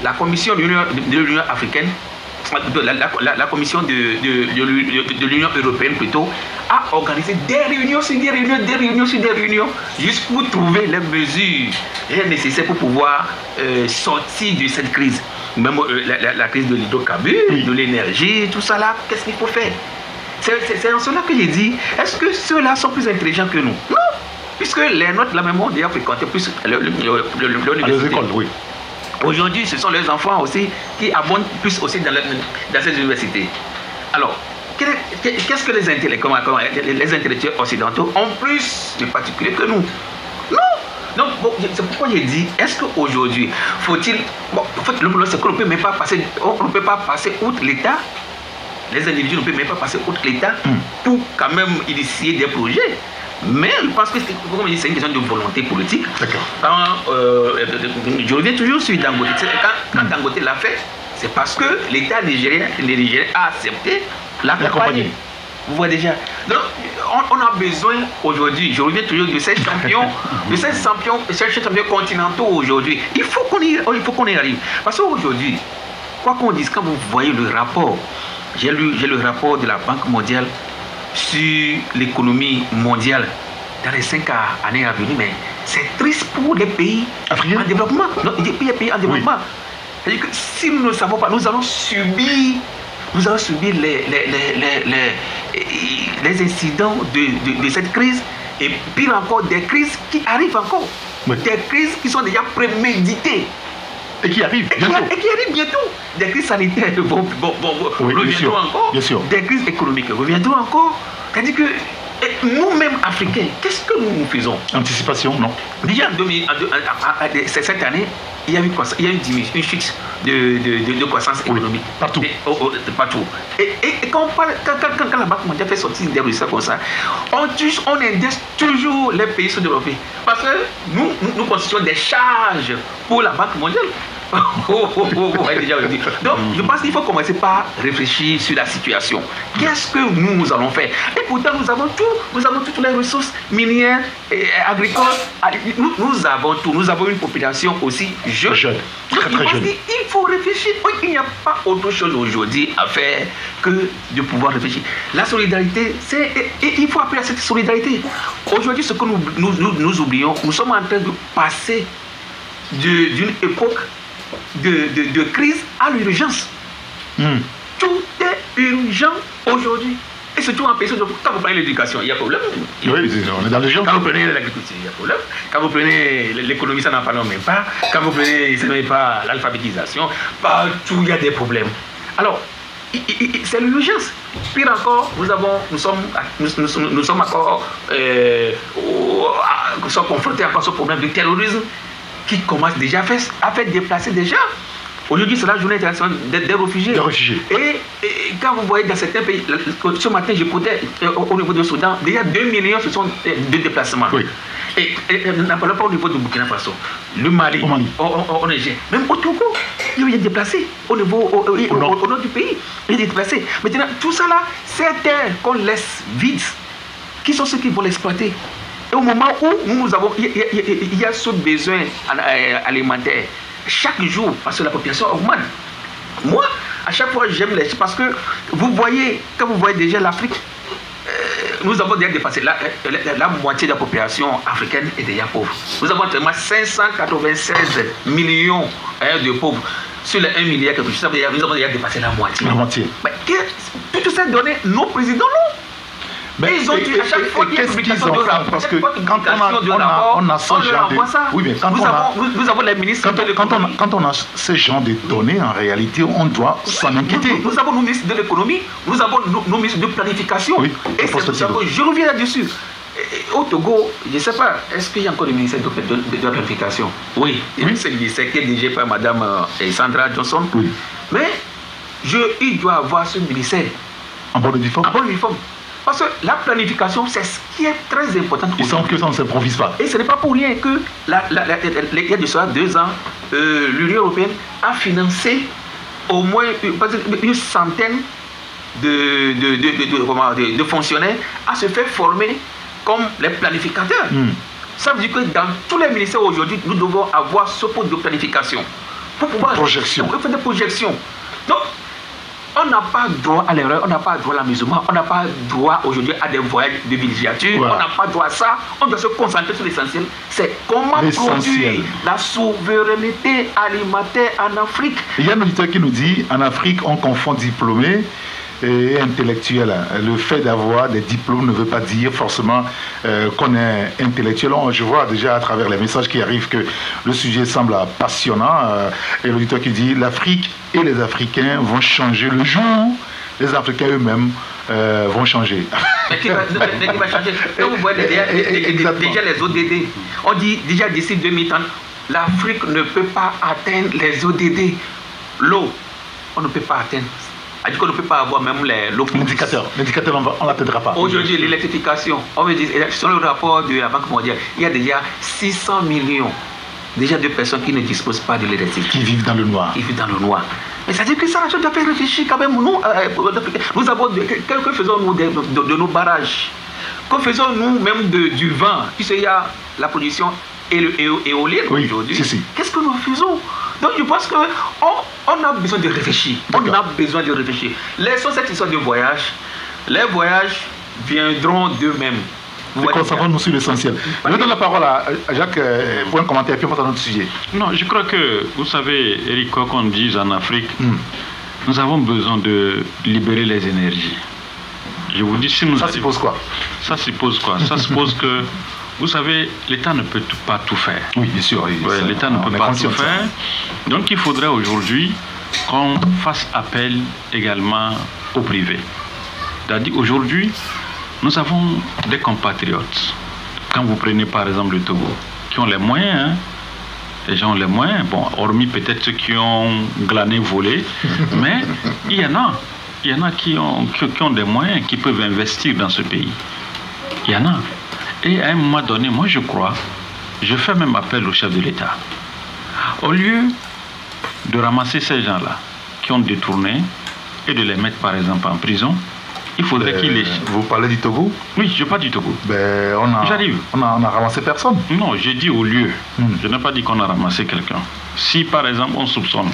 la Commission de l'Union africaine, la Commission de l'Union européenne plutôt, a organisé des réunions sur des réunions, des réunions sur des réunions, juste pour trouver les mesures nécessaires pour pouvoir sortir de cette crise. Même la crise de l'hydrocarbure, de l'énergie, tout ça là, qu'est-ce qu'il faut faire? C'est en cela que j'ai dit, est-ce que ceux-là sont plus intelligents que nous? Non, puisque les nôtres, la même, ont déjà fréquenté plus l'université. Les écoles, oui. Aujourd'hui, ce sont les enfants aussi qui abondent plus aussi dans ces universités. Alors, qu'est-ce que les intellectuels occidentaux ont plus de particulier que nous? Non. Donc, bon, c'est pourquoi j'ai dit, est-ce qu'aujourd'hui, faut-il... Bon, en fait, le problème, c'est qu'on ne peut même pas passer... On ne peut pas passer outre l'État. Les individus ne peuvent même pas passer outre l'État pour quand même initier des projets. Mais je pense que c'est une question de volonté politique. Quand, je reviens toujours sur Dangote. Quand Dangote l'a fait, c'est parce que l'État nigérien a accepté l'accompagner. Vous voyez déjà. Donc, on a besoin aujourd'hui, je reviens toujours de ces champions, ces champions continentaux aujourd'hui. Il faut qu'on y arrive. Parce qu'aujourd'hui, quoi qu'on dise, quand vous voyez le rapport, j'ai le rapport de la Banque mondiale sur l'économie mondiale dans les 5 années à venir, mais c'est triste pour les pays africains en développement. Non, les pays en développement. Oui. C'est-à-dire que si nous ne savons pas, nous allons subir les incidents de cette crise, et pire encore, des crises qui arrivent encore. Oui. Des crises qui sont déjà préméditées. Et qui arrivent bientôt. Des crises sanitaires reviendront encore. Bien sûr. Des crises économiques reviendront encore. C'est-à-dire que nous-mêmes, Africains, qu'est-ce que nous faisons? Anticipation, non. Déjà, cette année, il y a une diminution, une chute de croissance économique. Partout. Partout. Et quand la Banque mondiale fait sortir des résultats comme ça, on indexe toujours les pays sous-développés. Parce que nous constituons des charges pour la Banque mondiale. Donc, je pense qu'il faut commencer par réfléchir sur la situation. Qu'est-ce que nous allons faire? Et pourtant, nous avons toutes les ressources minières et agricoles. Nous avons tout. Nous avons une population aussi jeune. Très jeune. Il faut réfléchir. Il n'y a pas autre chose aujourd'hui à faire que de pouvoir réfléchir. La solidarité, il faut appeler à cette solidarité. Aujourd'hui, ce que nous oublions, nous sommes en train de passer d'une époque de crise à l'urgence. Tout est urgent aujourd'hui. Et surtout en pays, quand vous prenez l'éducation, il y a problème. Oui, on est dans l'urgence. Quand vous prenez l'agriculture, il y a problème. Quand vous prenez l'économie, ça n'en parle même pas. Quand vous prenez l'alphabétisation, partout il y a des problèmes. Alors, c'est l'urgence. Pire encore, nous sommes encore confrontés à ce problème de terrorisme qui commence déjà à faire déplacer des gens. Aujourd'hui, c'est la journée internationale des réfugiés. Et quand vous voyez dans certains pays, ce matin, j'écoutais au niveau du Soudan, déjà 2 millions ce sont de déplacements. Oui. Et n'en parlons pas au niveau du Burkina Faso, le Mali, au Niger, même au Togo, il y a déplacés au nord du pays. Il y a déplacés. Maintenant, tout ça là, ces terres qu'on laisse vides, qui sont ceux qui vont l'exploiter? Et au moment où il y a ce besoin alimentaire, chaque jour, parce que la population augmente. Moi, à chaque fois, j'aime les chiffres parce que vous voyez, quand vous voyez déjà l'Afrique, nous avons déjà dépassé la moitié de la population africaine est déjà pauvre. Nous avons tellement 596 millions de pauvres. Sur les 1 milliard, nous avons déjà dépassé la moitié. La moitié. Mais tout ça donné, nos présidents, non? Mais ils ont dit à chaque fois qu'il y a une publication de rapport, parce que quand on a ce genre de... Oui, mais nous avons les ministres... Quand on a ce genre de données, en réalité, on doit s'en inquiéter. Nous avons nos ministres de l'économie, nous avons nos ministres de planification. Oui, et c'est pour ça que je reviens là-dessus. Au Togo, je ne sais pas, est-ce qu'il y a encore des ministères de la planification? Oui, c'est le ministère qui est dirigé par Mme Sandra Johnson. Oui. Mais il doit avoir ce ministère. En bonne uniforme? En bonne uniforme. Parce que la planification, c'est ce qui est très important. Il semble que ça ne s'improvise pas. Et ce n'est pas pour rien que, il y a de cela 2 ans, l'Union européenne a financé au moins une centaine de fonctionnaires à se faire former comme les planificateurs. Ça veut dire que dans tous les ministères aujourd'hui, nous devons avoir ce poste de planification pour pouvoir faire des projections. Donc, on n'a pas droit à l'erreur, on n'a pas droit à l'amusement, on n'a pas droit aujourd'hui à des voyages de villégiature, on n'a pas droit à ça. On doit se concentrer sur l'essentiel. C'est comment produire la souveraineté alimentaire en Afrique. Il y a un auditeur qui nous dit, en Afrique, on confond diplômé et intellectuel. Le fait d'avoir des diplômes ne veut pas dire forcément qu'on est intellectuel. Je vois déjà à travers les messages qui arrivent que le sujet semble passionnant. Et l'auditeur qui dit l'Afrique et les Africains vont changer le jour où les Africains eux-mêmes vont changer. Mais qui va changer? Quand vous voyez déjà les ODD, on dit déjà d'ici 2030, l'Afrique ne peut pas atteindre les ODD. L'eau, on ne peut pas atteindre. C'est-à-dire qu'on ne peut pas avoir même l'eau. L'indicateur, on ne l'atteindra pas. Aujourd'hui, l'électrification, on veut dire, selon le rapport de la Banque mondiale, il y a déjà 600 millions déjà de personnes qui ne disposent pas de l'électricité. Qui vivent dans le noir. Qui vivent dans le noir. Mais ça veut dire que ça doit faire réfléchir quand même. Nous avons, que faisons-nous de nos barrages? Que faisons-nous même du vent? Puisqu'il y a la pollution éolienne aujourd'hui. Qu'est-ce que nous faisons? Donc je pense qu'on a besoin de réfléchir. On a besoin de réfléchir. Laissons cette histoire de voyage. Les voyages viendront d'eux-mêmes. Concentrons-nous sur l'essentiel. Je donne la parole à Jacques pour un commentaire, puis on passe à notre sujet. Non, je crois que, vous savez, Eric, quoi qu'on dise en Afrique, nous avons besoin de libérer les énergies. Je vous dis, si nous... Ça suppose quoi? Ça suppose quoi? Ça suppose que, vous savez, l'État ne peut pas tout faire. Oui, bien sûr. L'État ne peut pas tout faire. Donc il faudrait aujourd'hui qu'on fasse appel également au privé. C'est-à-dire aujourd'hui, nous avons des compatriotes. Quand vous prenez par exemple le Togo, qui ont les moyens, les gens ont les moyens, bon, hormis peut-être ceux qui ont glané, volé, mais il y en a qui ont des moyens, qui peuvent investir dans ce pays. Il y en a. Et à un moment donné, moi je crois, je fais même appel au chef de l'État. Au lieu de ramasser ces gens-là qui ont détourné et de les mettre par exemple en prison, il faudrait qu'ils les... Vous parlez du Togo? Oui, je parle du Togo. J'arrive. On a ramassé personne? Non, j'ai dit au lieu. Je n'ai pas dit qu'on a ramassé quelqu'un. Si par exemple on soupçonne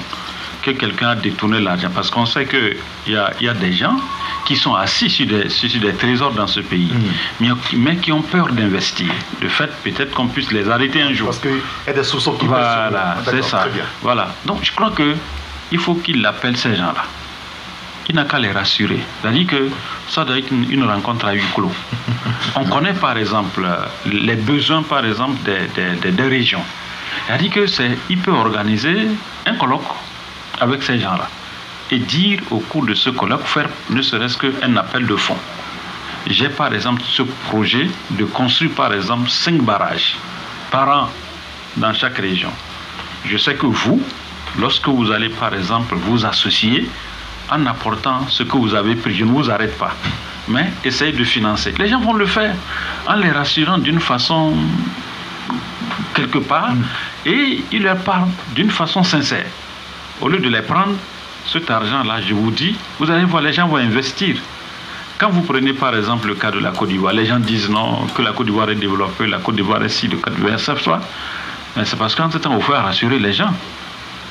que quelqu'un a détourné l'argent, parce qu'on sait qu'il y a des gens qui sont assis sur des trésors dans ce pays, mais qui ont peur d'investir. De fait, peut-être qu'on puisse les arrêter un jour. Parce qu'il y a des soupçons qui Voilà, c'est ça. Voilà. Donc je crois qu'il faut qu'il appelle ces gens-là. Il n'a qu'à les rassurer. C'est-à-dire que ça doit être une rencontre à huis clos. On connaît par exemple les besoins par exemple des régions. C'est-à-dire qu'il peut organiser un colloque avec ces gens-là et dire au cours de ce colloque, faire ne serait-ce qu'un appel de fonds. J'ai par exemple ce projet de construire par exemple 5 barrages par an dans chaque région. Je sais que vous, lorsque vous allez par exemple vous associer, en apportant ce que vous avez pris, je ne vous arrête pas, mais essayez de financer. Les gens vont le faire en les rassurant d'une façon quelque part et ils leur parlent d'une façon sincère. Au lieu de les prendre, cet argent-là, je vous dis, vous allez voir, les gens vont investir. Quand vous prenez par exemple le cas de la Côte d'Ivoire, les gens disent non, que la Côte d'Ivoire est développée, la Côte d'Ivoire est ci, la Côte d'Ivoire est ça, mais c'est parce qu'en ce temps, vous faut rassurer les gens.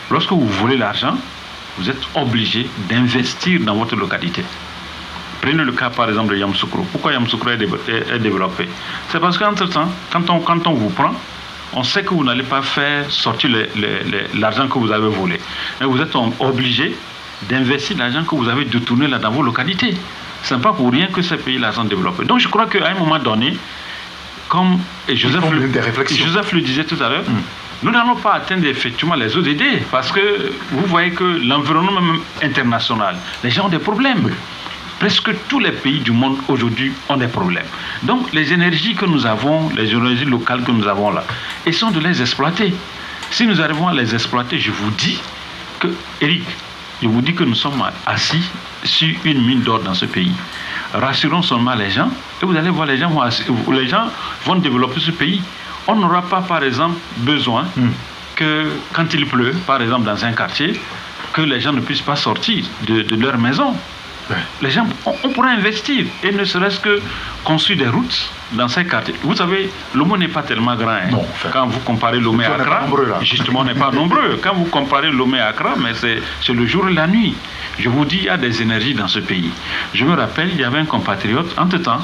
Lorsque vous voulez l'argent, vous êtes obligé d'investir dans votre localité. Prenez le cas par exemple de Yamoussoukro. Pourquoi Yamoussoukro est développé? C'est parce qu'entre-temps, quand on vous prend, on sait que vous n'allez pas faire sortir l'argent que vous avez volé. Mais vous êtes obligé d'investir l'argent que vous avez détourné là dans vos localités. Ce n'est pas pour rien que ces pays-là sont développés. Donc je crois qu'à un moment donné, comme Joseph le disait tout à l'heure, nous n'allons pas atteindre effectivement les ODD parce que vous voyez que l'environnement même international, les gens ont des problèmes. Presque tous les pays du monde aujourd'hui ont des problèmes. Donc les énergies que nous avons, les énergies locales que nous avons là, essayons de les exploiter. Si nous arrivons à les exploiter, je vous dis que, Eric, je vous dis que nous sommes assis sur une mine d'or dans ce pays. Rassurons seulement les gens et vous allez voir les gens vont développer ce pays. On n'aura pas, par exemple, besoin que, quand il pleut, par exemple, dans un quartier, que les gens ne puissent pas sortir de leur maison. Les gens, on pourra investir et ne serait-ce que construire des routes dans ces quartiers. Vous savez, Lomé n'est pas tellement grand. Hein. Non, quand vous comparez Lomé à Accra, justement, on n'est pas nombreux. Quand vous comparez Lomé à Accra, mais c'est le jour et la nuit. Je vous dis, il y a des énergies dans ce pays. Je me rappelle, il y avait un compatriote, entre-temps,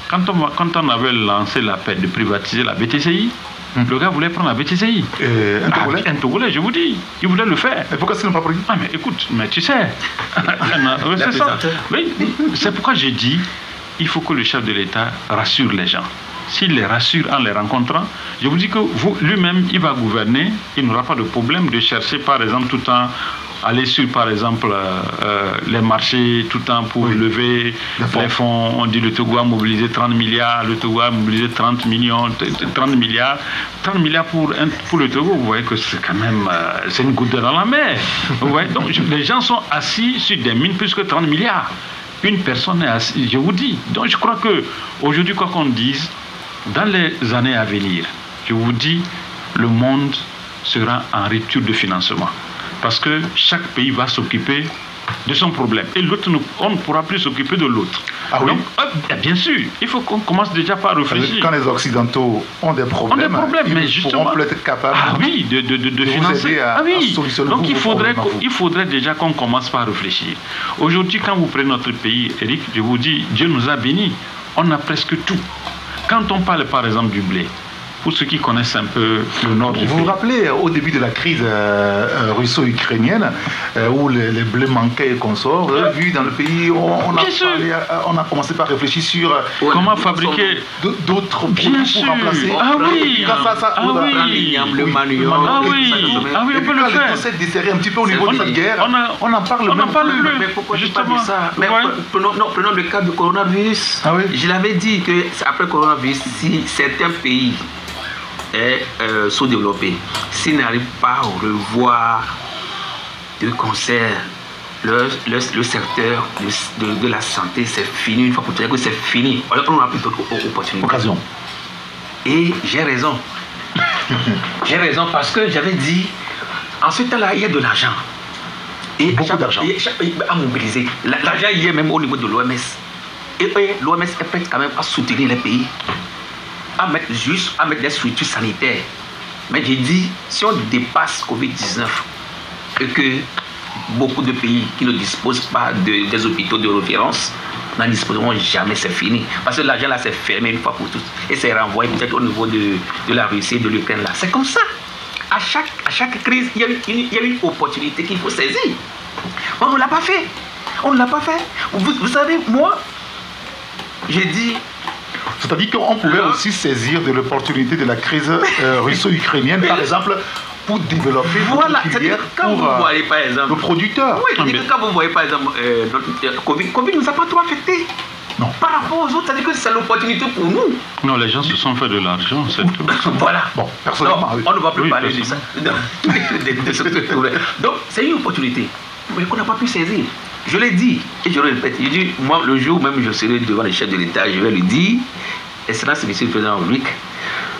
quand on avait lancé l'appel de privatiser la BTCI, le gars voulait prendre la BTCI. Un Togolais, je vous dis. Il voulait le faire. Et pourquoi ça n'a pas pris? Ah, mais écoute, mais tu sais. C'est ça. Oui, c'est pourquoi j'ai dit il faut que le chef de l'État rassure les gens. S'il les rassure en les rencontrant, je vous dis que lui-même, il va gouverner. Il n'aura pas de problème de chercher, par exemple, tout le temps aller sur, par exemple, les marchés tout le temps pour lever les fonds. On dit le Togo a mobilisé 30 milliards, le Togo a mobilisé 30 millions, 30 milliards. 30 milliards pour le Togo, vous voyez que c'est quand même c'est une goutte dans la mer. Vous voyez, donc les gens sont assis sur des mines plus que 30 milliards. Une personne est assise, je vous dis. Donc je crois qu'aujourd'hui, quoi qu'on dise, dans les années à venir, je vous dis, le monde sera en rupture de financement. Parce que chaque pays va s'occuper de son problème. Et l'autre, on ne pourra plus s'occuper de l'autre. Ah oui? Donc, bien sûr, il faut qu'on commence déjà par réfléchir. Quand les Occidentaux ont des problèmes, mais justement, pourront peut-être être capables de financer. Donc il faudrait déjà qu'on commence par réfléchir. Aujourd'hui, quand vous prenez notre pays, Eric, je vous dis, Dieu nous a bénis. On a presque tout. Quand on parle par exemple du blé, pour ceux qui connaissent un peu le nord du pays. Vous vous rappelez au début de la crise russo-ukrainienne où les blés manquaient et consorts, vous avez vu dans le pays, on a commencé par réfléchir sur comment fabriquer d'autres produits pour remplacer. On peut le faire. On s'est desserré un petit peu au niveau de cette guerre. On n'en parle plus. Mais pourquoi je parle de ça? Mais prenons le cas du coronavirus. Je l'avais dit que après le coronavirus, si certains pays sous-développés, s'ils n'arrivent pas à revoir de concert le secteur de la santé, c'est fini. Une fois pour dire que c'est fini, on n'a plus d'autres opportunités. Et j'ai raison. J'ai raison parce que j'avais dit, en ce temps-là, il y a de l'argent. Et beaucoup d'argent à mobiliser. L'argent, il y est même au niveau de l'OMS. Et l'OMS est prête quand même à soutenir les pays, à mettre des structures sanitaires. Mais j'ai dit, si on dépasse Covid-19 et que beaucoup de pays qui ne disposent pas des hôpitaux de référence n'en disposeront jamais, c'est fini. Parce que l'argent là, c'est fermé une fois pour toutes. Et c'est renvoyé peut-être au niveau de la Russie et de l'Ukraine là. C'est comme ça. À chaque crise, il y a une opportunité qu'il faut saisir. On ne l'a pas fait. On ne l'a pas fait. Vous savez, moi, j'ai dit... C'est-à-dire qu'on pouvait aussi saisir de l'opportunité de la crise russo-ukrainienne, par exemple, pour développer une filière pour vous voyez, par exemple, nos producteurs. Oui, quand vous voyez, par exemple, Covid ne nous a pas trop affectés. Non. Par rapport aux autres, c'est-à-dire que c'est l'opportunité pour nous. Non, les gens se sont fait de l'argent, c'est tout. Voilà. Bon, personnellement, on ne va plus parler de ça. De ce donc, c'est une opportunité, mais qu'on n'a pas pu saisir. Je l'ai dit, et je le répète, je dis, moi, le jour même où je serai devant le chef de l'État, je vais lui dire, Excellence, Monsieur le Président Rick,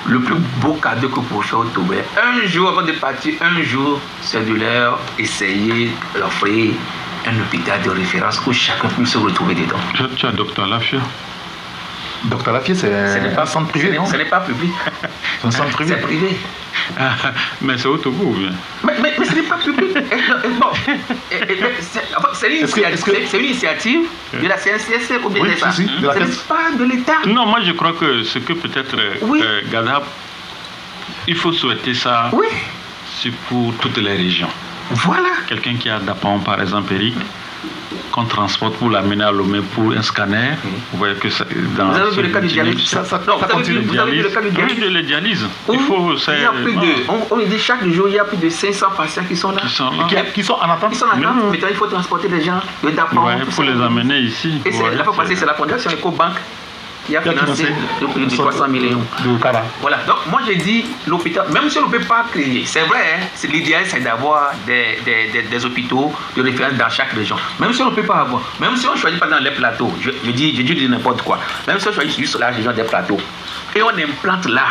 le plus beau cadeau que vous pouvez faire au Togo, un jour avant de partir, c'est de leur essayer d'offrir un hôpital de référence où chacun puisse se retrouver dedans. Tu as Docteur Lafia. Docteur Lafia, c'est un centre privé, non? Ce n'est pas public. C'est un centre privé. C'est privé. Mais c'est au Togo ou bien? Mais ce n'est pas public. Bon, c'est une initiative de la CNCS ou bien de l'État. Ce n'est pas de l'État. Non, moi je crois que ce que peut-être Gadab, il faut souhaiter ça pour toutes les régions. Voilà. Quelqu'un qui a Dapon, par exemple, Eric, qu'on transporte pour l'amener à Lomé pour un scanner. Vous voyez que ça, dans vous avez vu le cas du dialyse? Vous avez vu le cas du dialyse? Oui, le dialyse. On dit chaque jour, il y a plus de 500 patients qui sont là. Qui sont en attente. Maintenant, il faut transporter les gens de Dapon. Il faut les amener ici. Et la fois passée, c'est la fondation EcoBank qui a financé de 300 millions. Voilà. Donc, moi, j'ai dit, l'hôpital, même si on ne peut pas créer, c'est vrai, l'idéal, c'est d'avoir des hôpitaux de référence dans chaque région. Même si on ne peut pas avoir, même si on ne choisit pas dans les plateaux, je dis n'importe quoi, même si on choisit juste la région des plateaux, et on implante là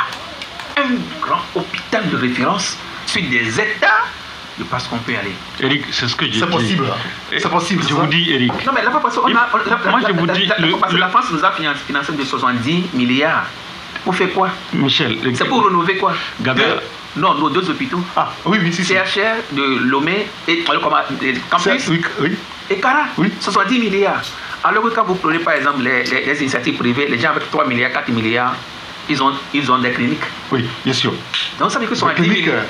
un grand hôpital de référence sur des hectares, je pense qu'on peut y aller. Eric, c'est ce que j'ai dit. C'est possible. C'est possible. Je vous dis, Eric. Non, mais là, parce que la France nous a financé de 70 milliards. Pour faire quoi? Michel. C'est pour rénover quoi? Non, nos 2 hôpitaux. Ah, oui, CHR de Lomé et Campus et Cara. 70 milliards. Alors que quand vous prenez par exemple les initiatives privées, les gens avec 3 milliards, 4 milliards, ils ont des cliniques. Oui, bien sûr. Donc ça veut dire qu'ils sont à 10 milliards.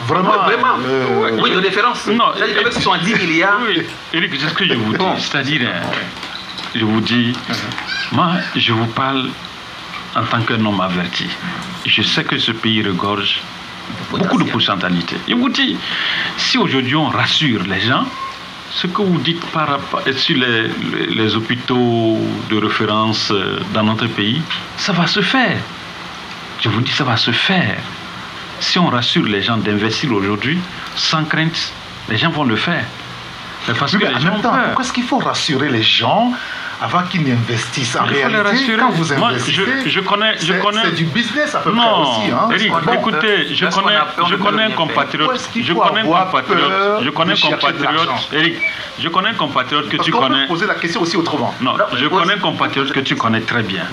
Vraiment. Oui, de référence. Non, ils sont à 10 milliards. Oui, Eric, c'est ce que je vous dis. C'est-à-dire, je vous dis, moi, je vous parle en tant qu'un homme averti. Je sais que ce pays regorge beaucoup de potentialités. Je vous dis, si aujourd'hui on rassure les gens, ce que vous dites par rapport sur les hôpitaux de référence dans notre pays, ça va se faire. Je vous dis, ça va se faire. Si on rassure les gens d'investir aujourd'hui, sans crainte, les gens vont le faire. Mais parce que les gens ont peur. Pourquoi est-ce qu'il faut rassurer les gens avant qu'ils n'investissent? En réalité, quand vous investissez, c'est du business à peu près aussi. Hein? Eric, écoutez, je connais un compatriote. Eric, je connais un compatriote que tu connais. Peut poser la question aussi autrement. Non, je connais un compatriote que tu connais très bien.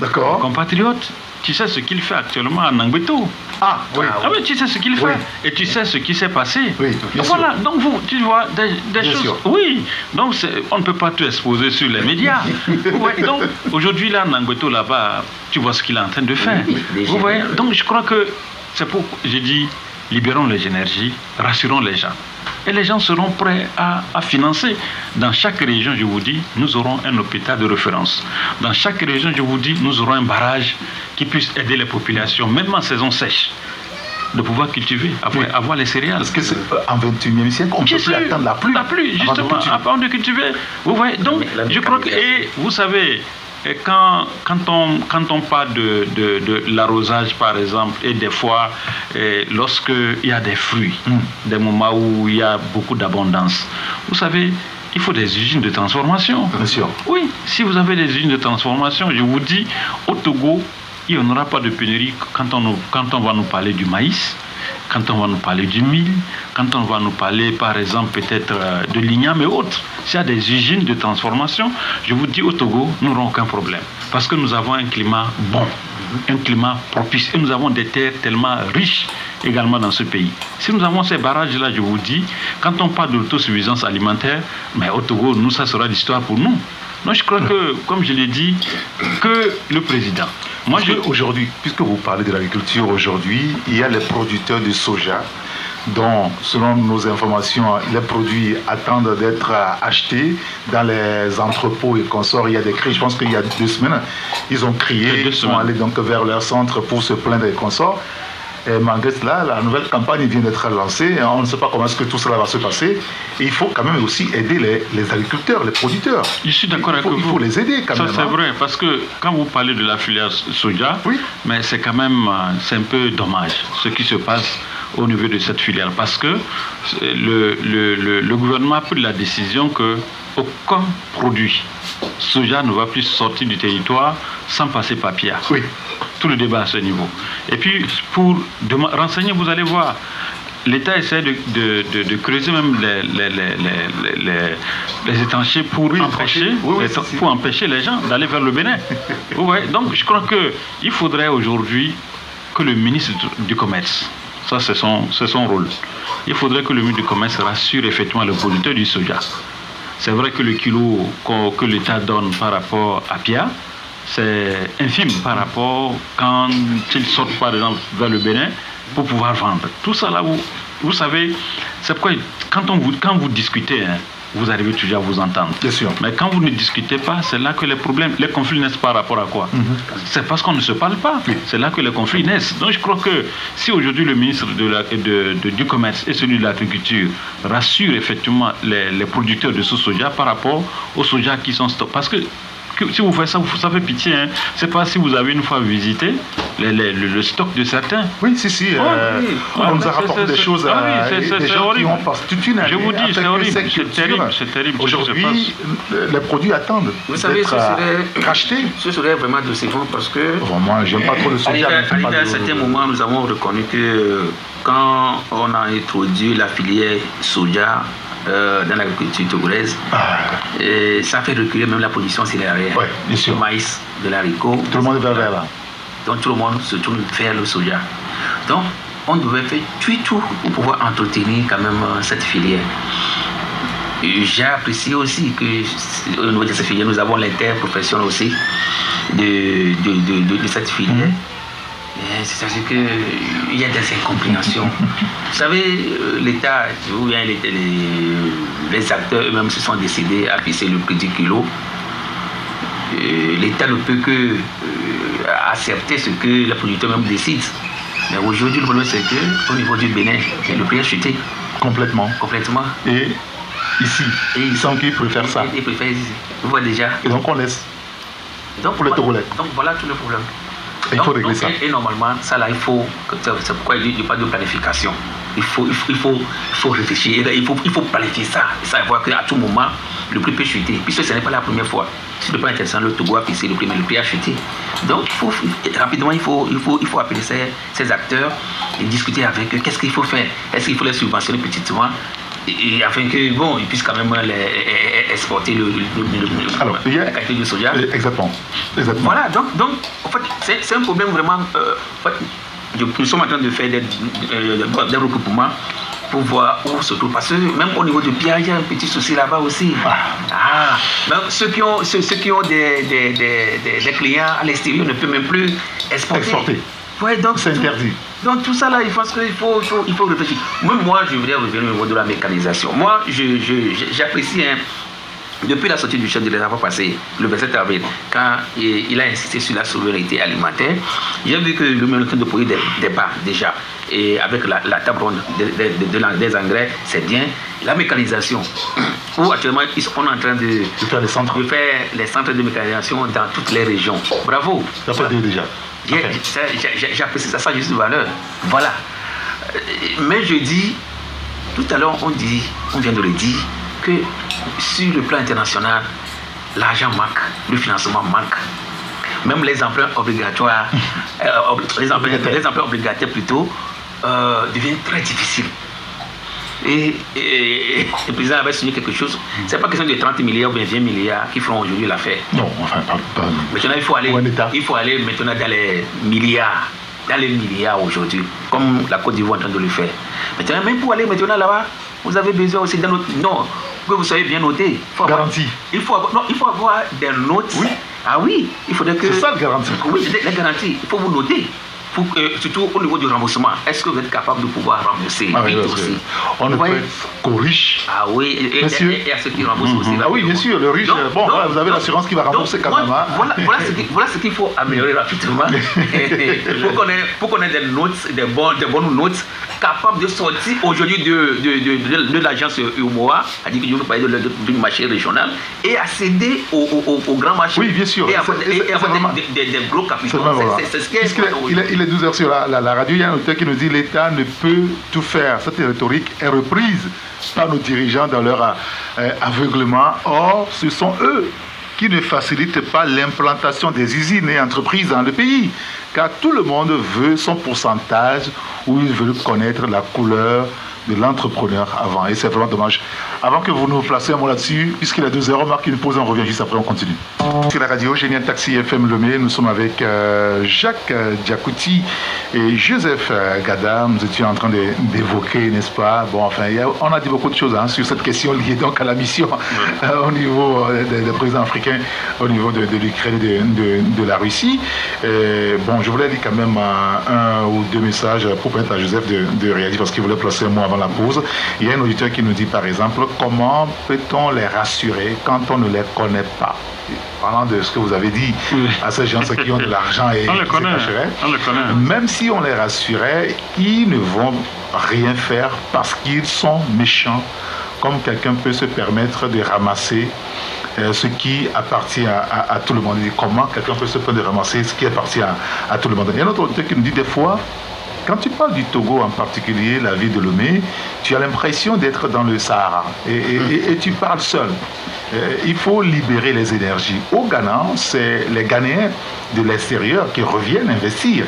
D'accord. Compatriote, tu sais ce qu'il fait actuellement à Nangbeto. Ah oui. Ah oui, tu sais ce qu'il fait. Et tu sais ce qui s'est passé. Oui, bien voilà, sûr. Donc vous, tu vois, des choses. Sûr. Oui, donc on ne peut pas tout exposer sur les médias. Ouais, donc aujourd'hui, là, Nangbeto, là-bas, tu vois ce qu'il est en train de faire. Vous voyez, donc je crois que c'est pourquoi j'ai dit, libérons les énergies, rassurons les gens. Et les gens seront prêts à financer. Dans chaque région, je vous dis, nous aurons un hôpital de référence. Dans chaque région, je vous dis, nous aurons un barrage qui puisse aider les populations, même en saison sèche, de pouvoir cultiver, après avoir les céréales. Parce que en 21e siècle, on ne peut plus attendre la pluie. La pluie, justement, avant de cultiver. Vous voyez, donc, je crois que, et vous savez, et quand on parle de l'arrosage, par exemple, et des fois, lorsqu'il y a des fruits, des moments où il y a beaucoup d'abondance, vous savez, il faut des usines de transformation. Bien sûr. Oui, si vous avez des usines de transformation, je vous dis, au Togo, il n'y aura pas de pénurie quand on va nous parler du maïs, quand on va nous parler du mil, quand on va nous parler, par exemple, peut-être de l'igname et autres. S'il y a des usines de transformation, je vous dis, au Togo, nous n'aurons aucun problème. Parce que nous avons un climat bon, un climat propice. Et nous avons des terres tellement riches également dans ce pays. Si nous avons ces barrages-là, je vous dis, quand on parle de l'autosuffisance alimentaire, mais au Togo, nous, ça sera l'histoire pour nous. Donc je crois que, comme je l'ai dit, que le président... Moi, aujourd'hui, puisque vous parlez de l'agriculture aujourd'hui, il y a les producteurs de soja dont, selon nos informations, les produits attendent d'être achetés dans les entrepôts et consorts. Il y a des cris, je pense qu'il y a 2 semaines, ils ont crié, ils sont allés donc vers leur centre pour se plaindre des consorts. Et malgré cela, la nouvelle campagne vient d'être lancée. On ne sait pas comment est-ce que tout cela va se passer. Et il faut quand même aussi aider les agriculteurs, les producteurs. Je suis d'accord avec vous. Il faut les aider quand même. Ça, c'est vrai, parce que quand vous parlez de la filière soja, mais c'est quand même un peu dommage ce qui se passe au niveau de cette filière. Parce que le gouvernement a pris la décision que aucun produit soja ne va plus sortir du territoire sans passer par Pierre. Oui. Tout le débat à ce niveau. Et puis, pour renseigner, vous allez voir, l'État essaie de creuser même les étanchers pour empêcher les gens d'aller vers le Bénin. Ouais, donc, je crois qu'il faudrait aujourd'hui que le ministre du Commerce, ça c'est son rôle, il faudrait que le ministre du Commerce rassure effectivement le producteur du soja. C'est vrai que le kilo que l'État donne par rapport à PIA, c'est infime par rapport quand ils sortent par exemple vers le Bénin pour pouvoir vendre. Tout ça là, vous savez, c'est pourquoi quand vous discutez, hein, vous arrivez toujours à vous entendre. Bien sûr. Mais quand vous ne discutez pas, c'est là que les problèmes, les conflits naissent par rapport à quoi? C'est parce qu'on ne se parle pas. Oui. C'est là que les conflits naissent. Donc je crois que si aujourd'hui le ministre du Commerce et celui de l'Agriculture rassurent effectivement les producteurs de ce soja par rapport aux soja qui sont stockés. Parce que si vous faites ça, ça fait pitié. Hein. C'est pas si vous avez une fois visité le stock de certains. Oui, si. On nous a rapporté des choses des gens qui ont passé toute une année. Je vous dis, c'est horrible. C'est terrible. Aujourd'hui, les produits attendent d'être rachetés. Ce serait vraiment de sévère parce que... Bon, moi, j'aime pas trop le soja. À un certain moment, nous avons reconnu que quand on a introduit la filière soja, dans l'agriculture togolaise, et ça fait reculer même la production céréalière, du maïs, de l'haricot. Tout le monde va vers là. Donc tout le monde se tourne vers le soja. Donc on devait faire tout pour pouvoir entretenir quand même cette filière. J'ai apprécié aussi que au niveau de cette filière, nous avons l'interprofession aussi de cette filière. C'est-à-dire qu'il y a des incompréhensions. Vous savez, l'État, ou bien les acteurs eux-mêmes se sont décidés à fixer le prix du kilo. L'État ne peut que accepter ce que les producteurs même décident. Mais aujourd'hui, le problème, c'est qu'au niveau du Bénin, le prix a chuté. Complètement. Et ici, ils sont qui préfèrent ça. Ils préfèrent ici. Vous voyez déjà. Et donc on laisse. Pour les Togolais. Donc voilà tout le problème. Il faut régler ça. Et normalement, ça là, il faut. C'est pourquoi il n'y a pas de planification. Il faut réfléchir. Il faut planifier ça. Et ça, voir qu'à tout moment, le prix peut chuter. Puisque ce n'est pas la première fois. Si le plan intéressant, le Togo a fixé le prix, mais le prix a chuté. Donc, rapidement, il faut appeler ces acteurs et discuter avec eux. Qu'est-ce qu'il faut faire? Est-ce qu'il faut les subventionner petitement? Et afin qu'ils puissent quand même exporter la qualité du soja. Exactement. Voilà, donc en fait, c'est un problème vraiment. En fait, nous sommes en train de faire des recoupements pour voir où se trouve. Parce que même au niveau de PIA, il y a un petit souci là-bas aussi. Même ceux qui ont des clients à l'extérieur ne peuvent même plus exporter. Ouais, donc c'est interdit. Donc tout ça là, il faut réfléchir. Même moi, je voudrais revenir au niveau de la mécanisation. Moi, j'apprécie, depuis la sortie du chef de l'État passé, le 27 avril, quand il a insisté sur la souveraineté alimentaire, j'ai vu que le même temps de poser des bas déjà, et avec la table ronde des engrais, c'est bien. La mécanisation, où actuellement on est en train de faire les centres de mécanisation dans toutes les régions. Bravo. Ça fait déjà. J'apprécie ça, juste de valeur. Voilà. Mais je dis, tout à l'heure on vient de le dire, que sur le plan international, l'argent manque, le financement manque. Même les emprunts obligatoires, les emprunts obligataires plutôt, deviennent très difficiles. Et le président avait signé quelque chose. Ce n'est pas question de 30 milliards ou 20 milliards qui feront aujourd'hui l'affaire. Non, enfin, pas. Maintenant, il faut aller maintenant dans les milliards aujourd'hui, comme la Côte d'Ivoire est en train de le faire. Maintenant, même pour aller maintenant là-bas, vous avez besoin aussi d'un autre. Non, que vous soyez bien noté. Garantie. Il faut avoir des notes. Oui. Ah oui, il faudrait que. C'est ça le garantie. Oui, la garantie. Il faut vous noter. Surtout au niveau du remboursement, est-ce que vous êtes capable de pouvoir rembourser vite aussi? On ne peut être qu'aux riches. Ah oui, et à ceux qui remboursent aussi. Ah oui, bien sûr, le riche, vous avez l'assurance qui va rembourser quand même. Voilà ce qu'il faut améliorer rapidement pour qu'on ait des notes, des bonnes notes capables de sortir aujourd'hui de l'agence UMOA, c'est-à-dire que je veux parler du marché régional, et accéder au grand marché. Oui, bien sûr. Et avoir des gros capitaux. C'est ce qui est. Il est 12h sur la radio, il y a un auteur qui nous dit l'État ne peut tout faire. Cette rhétorique est reprise par nos dirigeants dans leur aveuglement. Or, ce sont eux qui ne facilitent pas l'implantation des usines et entreprises dans le pays. car tout le monde veut son pourcentage ou il veut connaître la couleur de l'entrepreneur avant. Et c'est vraiment dommage. Avant que vous nous placiez un mot là-dessus, puisqu'il est 2 heures, on marque une pause, on revient juste après, on continue. Sur la radio Génial Taxi FM Lemay, nous sommes avec Jacques Diakouti et Joseph Gada. Nous étions en train d'évoquer, n'est-ce pas? Bon, enfin, on a dit beaucoup de choses sur cette question liée donc à la mission au niveau des présidents africains, au niveau de l'Ukraine et de la Russie. Bon, je voulais dire quand même un ou deux messages pour permettre à Joseph de réagir parce qu'il voulait placer un mot avant la pause. Il y a un auditeur qui nous dit par exemple, comment peut-on les rassurer quand on ne les connaît pas? Parlant de ce que vous avez dit à ces gens qui ont de l'argent et on les connaît. Même si on les rassurait, ils ne vont rien faire parce qu'ils sont méchants, comme quelqu'un peut se permettre de ramasser ce qui appartient à tout le monde. Comment quelqu'un peut se permettre de ramasser ce qui appartient à tout le monde? Il y a un autre auditeur qui nous dit des fois, quand tu parles du Togo en particulier, la ville de Lomé, tu as l'impression d'être dans le Sahara et tu parles seul. Il faut libérer les énergies. Au Ghana, c'est les Ghanéens de l'extérieur qui reviennent investir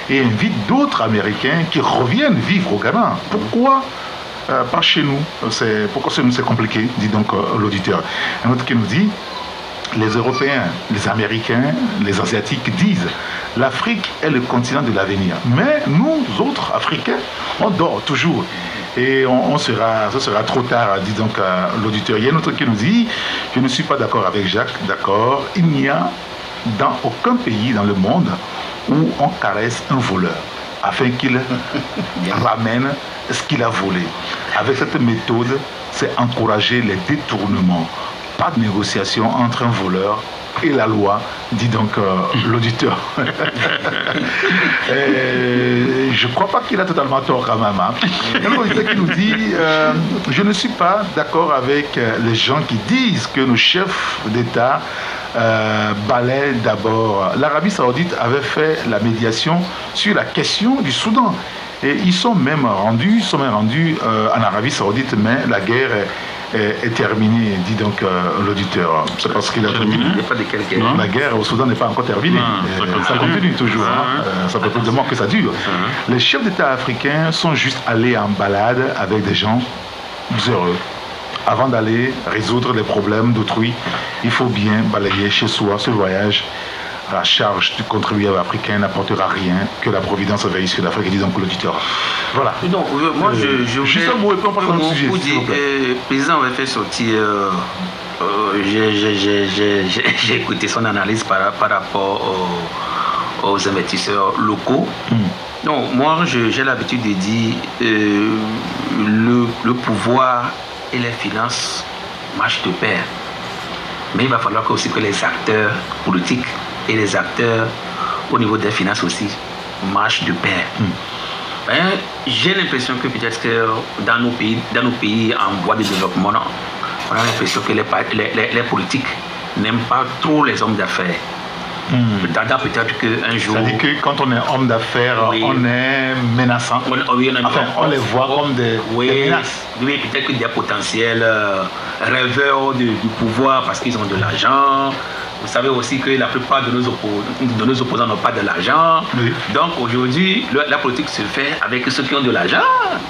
et invitent d'autres Américains qui reviennent vivre au Ghana. Pourquoi pas chez nous? Pourquoi chez nous c'est compliqué, dit donc l'auditeur. Un autre qui nous dit, les Européens, les Américains, les Asiatiques disent l'Afrique est le continent de l'avenir. Mais nous autres Africains, on dort toujours. Et ce sera trop tard, dit donc l'auditeur. Il y a un autre qui nous dit, je ne suis pas d'accord avec Jacques, d'accord, il n'y a dans aucun pays dans le monde où on caresse un voleur afin qu'il ramène ce qu'il a volé. Avec cette méthode, c'est encourager les détournements. Pas de négociation entre un voleur et la loi, dit donc l'auditeur. Je ne crois pas qu'il a totalement tort quand même. Il y a un auditeur qui nous dit je ne suis pas d'accord avec les gens qui disent que nos chefs d'État balaient d'abord. L'Arabie Saoudite avait fait la médiation sur la question du Soudan. Et ils sont même rendus en Arabie Saoudite, mais la guerre est terminée, dit donc l'auditeur. C'est parce qu'il a terminé. La guerre au Soudan n'est pas encore terminée. Ça continue toujours. Ça fait plus de mois que ça dure. Les chefs d'État africains sont juste allés en balade avec des gens heureux. Avant d'aller résoudre les problèmes d'autrui, il faut bien balayer chez soi. Ce voyage à la charge du contribuable africain n'apportera rien, que la providence veille sur l'Afrique, dit donc l'auditeur. Voilà. Non, moi je juste un mot et puis on passe dans le sujet. Le président avait fait sortir, j'ai écouté son analyse par rapport aux investisseurs locaux. Non, moi j'ai l'habitude de dire le pouvoir et les finances marchent de pair. Mais il va falloir aussi que les acteurs politiques et les acteurs au niveau des finances aussi marchent de pair. J'ai l'impression que peut-être que dans nos pays en voie de développement, on a l'impression que les politiques n'aiment pas trop les hommes d'affaires. Peut-être qu'un jour... C'est-à-dire que quand on est homme d'affaires, on est menaçant. On les voit comme des menaces. Oui, peut-être que des potentiels rêveurs du pouvoir parce qu'ils ont de l'argent. Vous savez aussi que la plupart de nos opposants n'ont pas de l'argent. Oui. Donc aujourd'hui, la politique se fait avec ceux qui ont de l'argent.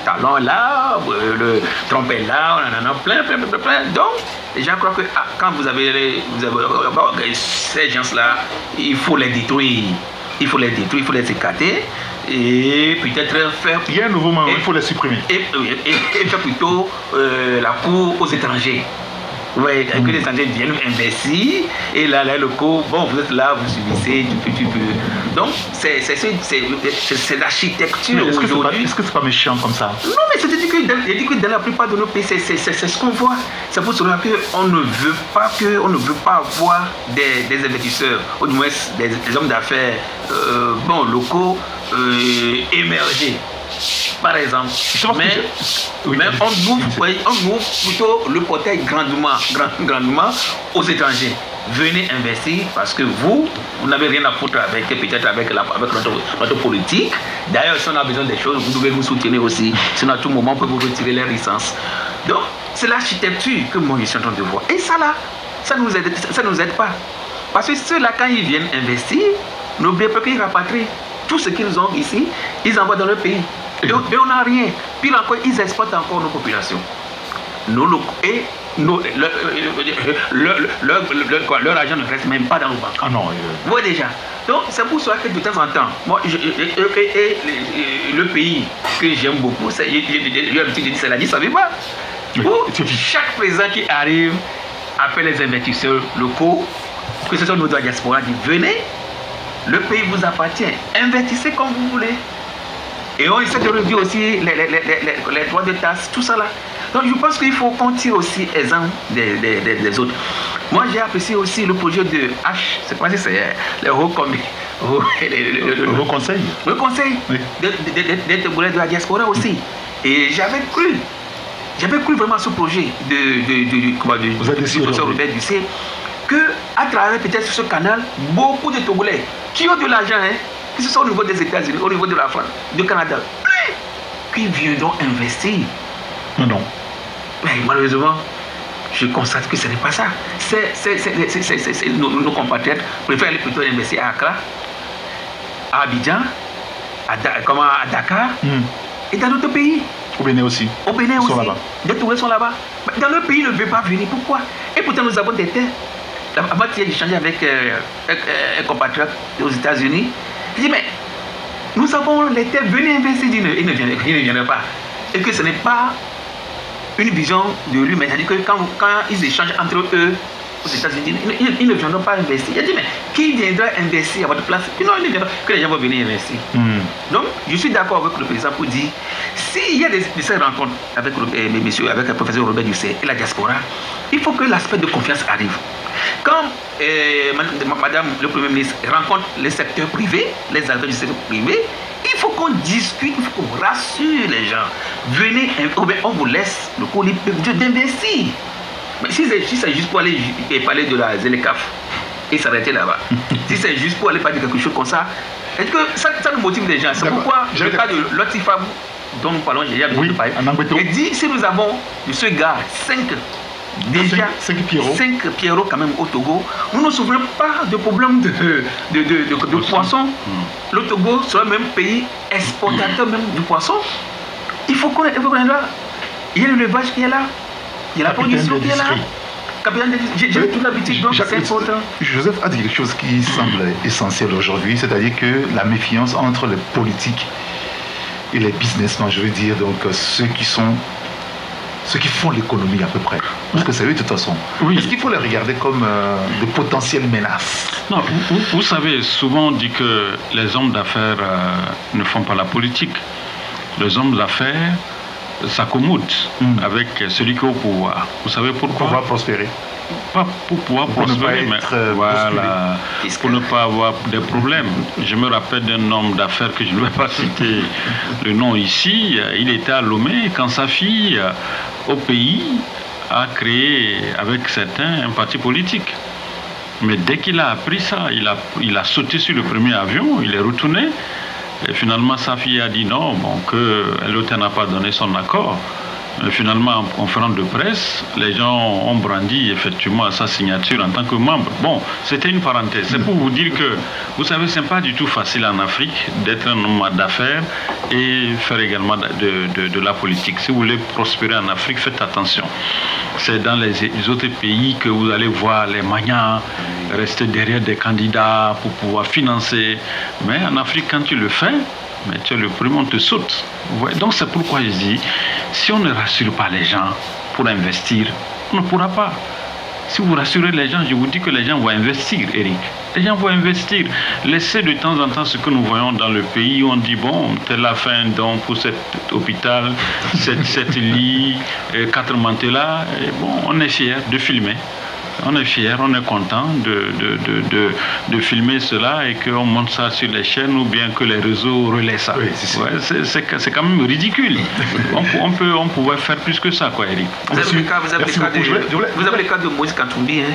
Talon là, le Trump est là, on en a plein. Donc, les gens croient que quand vous avez ces gens-là, il faut les détruire. Il faut les écarter. Et peut-être faire... Il y a un nouveau moment, il faut les supprimer. Et faire plutôt la cour aux étrangers. Oui, que les étrangers viennent investir et là, les locaux, bon, vous êtes là, vous subissez, tu peux. Donc, c'est l'architecture aujourd'hui. Est-ce que c'est pas méchant comme ça? Non, mais c'est-à-dire que dans la plupart de nos pays, c'est ce qu'on voit. C'est pour cela qu'on ne veut pas avoir des investisseurs, ou du moins des hommes d'affaires locaux émerger. Par exemple, mais on ouvre plutôt le portail grandement aux étrangers. Venez investir parce que vous n'avez rien à foutre peut-être avec notre politique. D'ailleurs, si on a besoin des choses, vous devez nous soutenir aussi. Sinon, à tout moment, on peut vous retirer les licences. Donc, c'est l'architecture que moi je suis en train de voir. Et ça là, ça nous aide pas. Parce que ceux-là, quand ils viennent investir, N'oubliez pas qu'ils rapatrient tout ce qu'ils ont ici, ils envoient dans leur pays. Et on n'a rien. Pire encore, ils exploitent encore nos populations. Leur argent ne reste même pas dans nos banques. Ah non. Vous voyez déjà. Donc c'est pour cela que de temps en temps, moi, le pays que j'aime beaucoup, c'est la Addis Abeba. Où chaque président qui arrive appelle les investisseurs locaux, que ce soit au niveau de la diaspora, dit venez, le pays vous appartient, investissez comme vous voulez. Et on essaie de réduire aussi les droits de tasse, tout ça là. Donc je pense qu'il faut qu'on tire aussi exemple des autres. Moi j'ai apprécié aussi le projet de H, c'est pas si c'est le Haut Conseil. Le Conseil des Togolais de la diaspora aussi. Et j'avais cru vraiment à ce projet du professeur Robert Dussé, qu'à travers peut-être ce canal, beaucoup de Togolais qui ont de l'argent, que ce soit au niveau des États-Unis, au niveau de la France, du Canada, qui viendront investir. Non. Mais malheureusement, je constate que ce n'est pas ça. Nos compatriotes préfèrent aller plutôt investir à Accra, à Abidjan, à Dakar et dans d'autres pays. Au Bénin aussi. Au Bénin aussi. Des Togolais sont là-bas. Dans leur pays, ils ne veulent pas venir. Pourquoi? Et pourtant, nous avons des terres. Avant hier, j'ai échangé avec un compatriote aux États-Unis. Il dit, mais nous avons les terres, venez investir. Ils ne viendraient pas. Et que ce n'est pas une vision de lui, mais c'est-à-dire que quand ils échangent entre eux aux États-Unis, ils ne viendront pas investir. Il a dit, mais qui viendra investir à votre place? Non, ils ne viendront, que les gens vont venir investir. Donc, je suis d'accord avec le président pour dire, s'il y a ces rencontres avec le professeur Robert Dussé et la diaspora, il faut que l'aspect de confiance arrive. Quand Madame le Premier ministre rencontre le secteur privé, les acteurs du secteur privé, il faut qu'on discute, il faut qu'on rassure les gens. Venez, on vous laisse le coup d'investir. Mais si c'est juste pour aller parler de la Zélécaf et s'arrêter là-bas, si c'est juste pour aller parler de quelque chose comme ça, est-ce que ça nous motive les gens? C'est pourquoi le cas de Lotifab, dont nous parlons, j'ai déjà vu parler, et dit si nous avons de ce gars 5 Pierrot quand même au Togo, nous ne souffrons pas de problème de poisson. Le Togo sera même pays exportateur même du poisson. Il faut qu'on est là. Il y a l'élevage qui est là. Il y a la production qui est là. J'ai toute l'habitude, donc c'est important. Joseph a dit quelque chose qui semble essentiel aujourd'hui, c'est-à-dire que la méfiance entre les politiques et les businessmen, je veux dire, donc ceux qui font l'économie à peu près. Parce que c'est eux de toute façon. Oui. Est-ce qu'il faut les regarder comme de potentielles menaces? Non, vous savez, souvent on dit que les hommes d'affaires ne font pas la politique. Les hommes d'affaires s'accommodent avec celui qui est au pouvoir. Vous savez pourquoi? Pour pouvoir prospérer. Pas pour pouvoir prospérer, mais voilà, pour ne pas avoir des problèmes. Je me rappelle d'un homme d'affaires que je ne vais pas citer le nom ici. Il était à Lomé quand sa fille, au pays, a créé avec certains un parti politique. Mais dès qu'il a appris ça, il a sauté sur le premier avion, il est retourné. Et finalement, sa fille a dit non, que l'autre n'a pas donné son accord. Finalement, en conférence de presse, les gens ont brandi effectivement sa signature en tant que membre. Bon, c'était une parenthèse. C'est pour vous dire que, vous savez, ce n'est pas du tout facile en Afrique d'être un homme d'affaires et faire également de la politique. Si vous voulez prospérer en Afrique, faites attention. C'est dans les autres pays que vous allez voir les magnats rester derrière des candidats pour pouvoir financer. Mais en Afrique, quand tu le fais, mais tu es le premier, on te saute. Ouais, donc c'est pourquoi je dis, si on ne rassure pas les gens pour investir, on ne pourra pas. Si vous rassurez les gens, je vous dis que les gens vont investir, Eric. Les gens vont investir. Laissez de temps en temps ce que nous voyons dans le pays où on dit, bon, telle a fait un don pour cet hôpital, cette lit, 4 mantelas. Et bon, on est fiers de filmer. On est fiers, on est content de filmer cela et qu'on monte ça sur les chaînes ou bien que les réseaux relaient ça. Oui, c'est quand même ridicule. on pouvait faire plus que ça, quoi, Eric. Vous avez le cas de Moïse Katumbi, hein?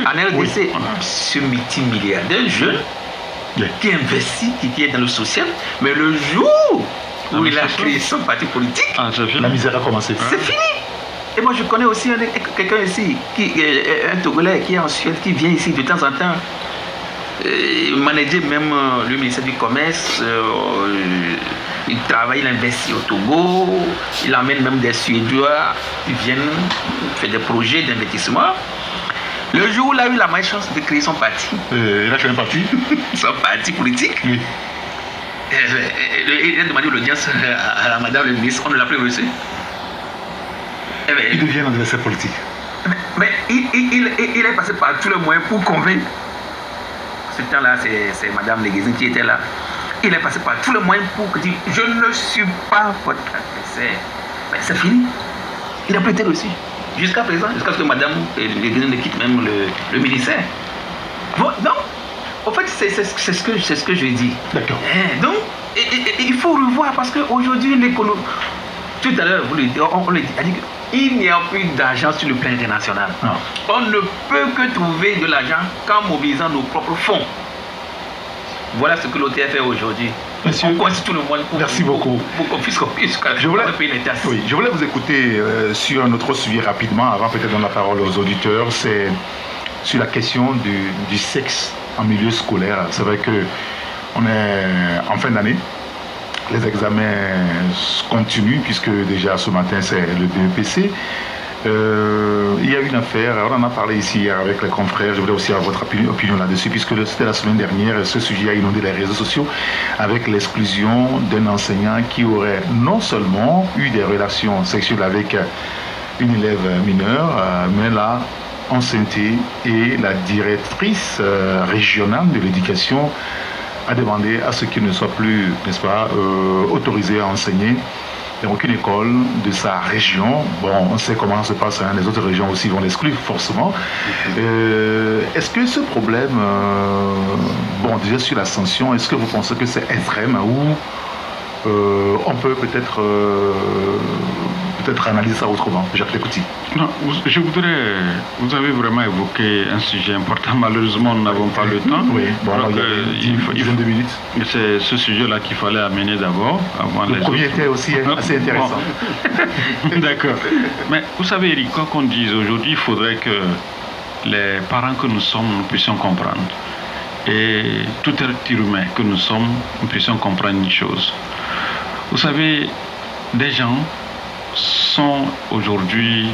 En RDC, ce multimilliardaire jeune qui investit, qui est dans le social, mais le jour où il a créé son parti politique, la misère a commencé. C'est fini. Et moi, je connais aussi quelqu'un ici, un Togolais qui est en Suède, qui vient ici de temps en temps. manager même le ministère du Commerce. Il travaille, il investit au Togo. Il emmène même des Suédois qui viennent faire des projets d'investissement. Le jour où il a eu la malchance de créer son parti. Il a créé un parti. Son parti politique. Oui. Il a demandé l'audience à la madame le ministre, on ne l'a plus reçu. Il devient un adversaire politique. Mais il est passé par tous les moyens pour convaincre. Ce temps-là, c'est madame Léguézine qui était là. Il est passé par tous les moyens pour dire je ne suis pas votre adversaire. Mais c'est fini. Il n'a plus été reçu. Jusqu'à présent, jusqu'à ce que madame Léguézine quitte même le ministère. Bon, donc, en fait, c'est ce que je dis. D'accord. Donc, il faut revoir parce qu'aujourd'hui, l'économie. Tout à l'heure, on l'a dit, il n'y a plus d'argent sur le plan international. Non. On ne peut que trouver de l'argent qu'en mobilisant nos propres fonds. Voilà ce que l'OTF fait aujourd'hui. Monsieur, on coince tout le monde merci beaucoup. Pour qu'on puisse payer les taxes. Oui, je voulais vous écouter sur un autre sujet rapidement, avant peut-être donner la parole aux auditeurs. C'est sur la question du sexe en milieu scolaire. C'est vrai qu'on est en fin d'année. Les examens continuent puisque déjà ce matin c'est le BEPC. Il y a une affaire, on en a parlé ici hier avec les confrères, je voudrais aussi avoir votre opinion là-dessus puisque c'était la semaine dernière, ce sujet a inondé les réseaux sociaux avec l'exclusion d'un enseignant qui aurait non seulement eu des relations sexuelles avec une élève mineure, mais là, enceinté, et la directrice régionale de l'éducation a demandé à ce qu'il ne soit plus, n'est-ce pas, autorisé à enseigner dans aucune école de sa région. Bon, on sait comment ça se passe, hein, les autres régions aussi vont l'exclure forcément. Est-ce que ce problème, bon, déjà sur la sanction, est-ce que vous pensez que c'est extrême ou on peut peut-être analyser ça autrement? Jacques Lécouty. Non, je voudrais. Vous avez vraiment évoqué un sujet important. Malheureusement, nous n'avons pas le temps. Oui, bon, alors, il faut 2 minutes. C'est ce sujet-là qu'il fallait amener d'abord. Le premier était aussi assez intéressant. Bon. D'accord. Mais vous savez, Eric, quoi qu'on dise aujourd'hui, il faudrait que les parents que nous sommes, nous puissions comprendre. Et tout être humain que nous sommes, nous puissions comprendre une chose. Vous savez, des gens sont aujourd'hui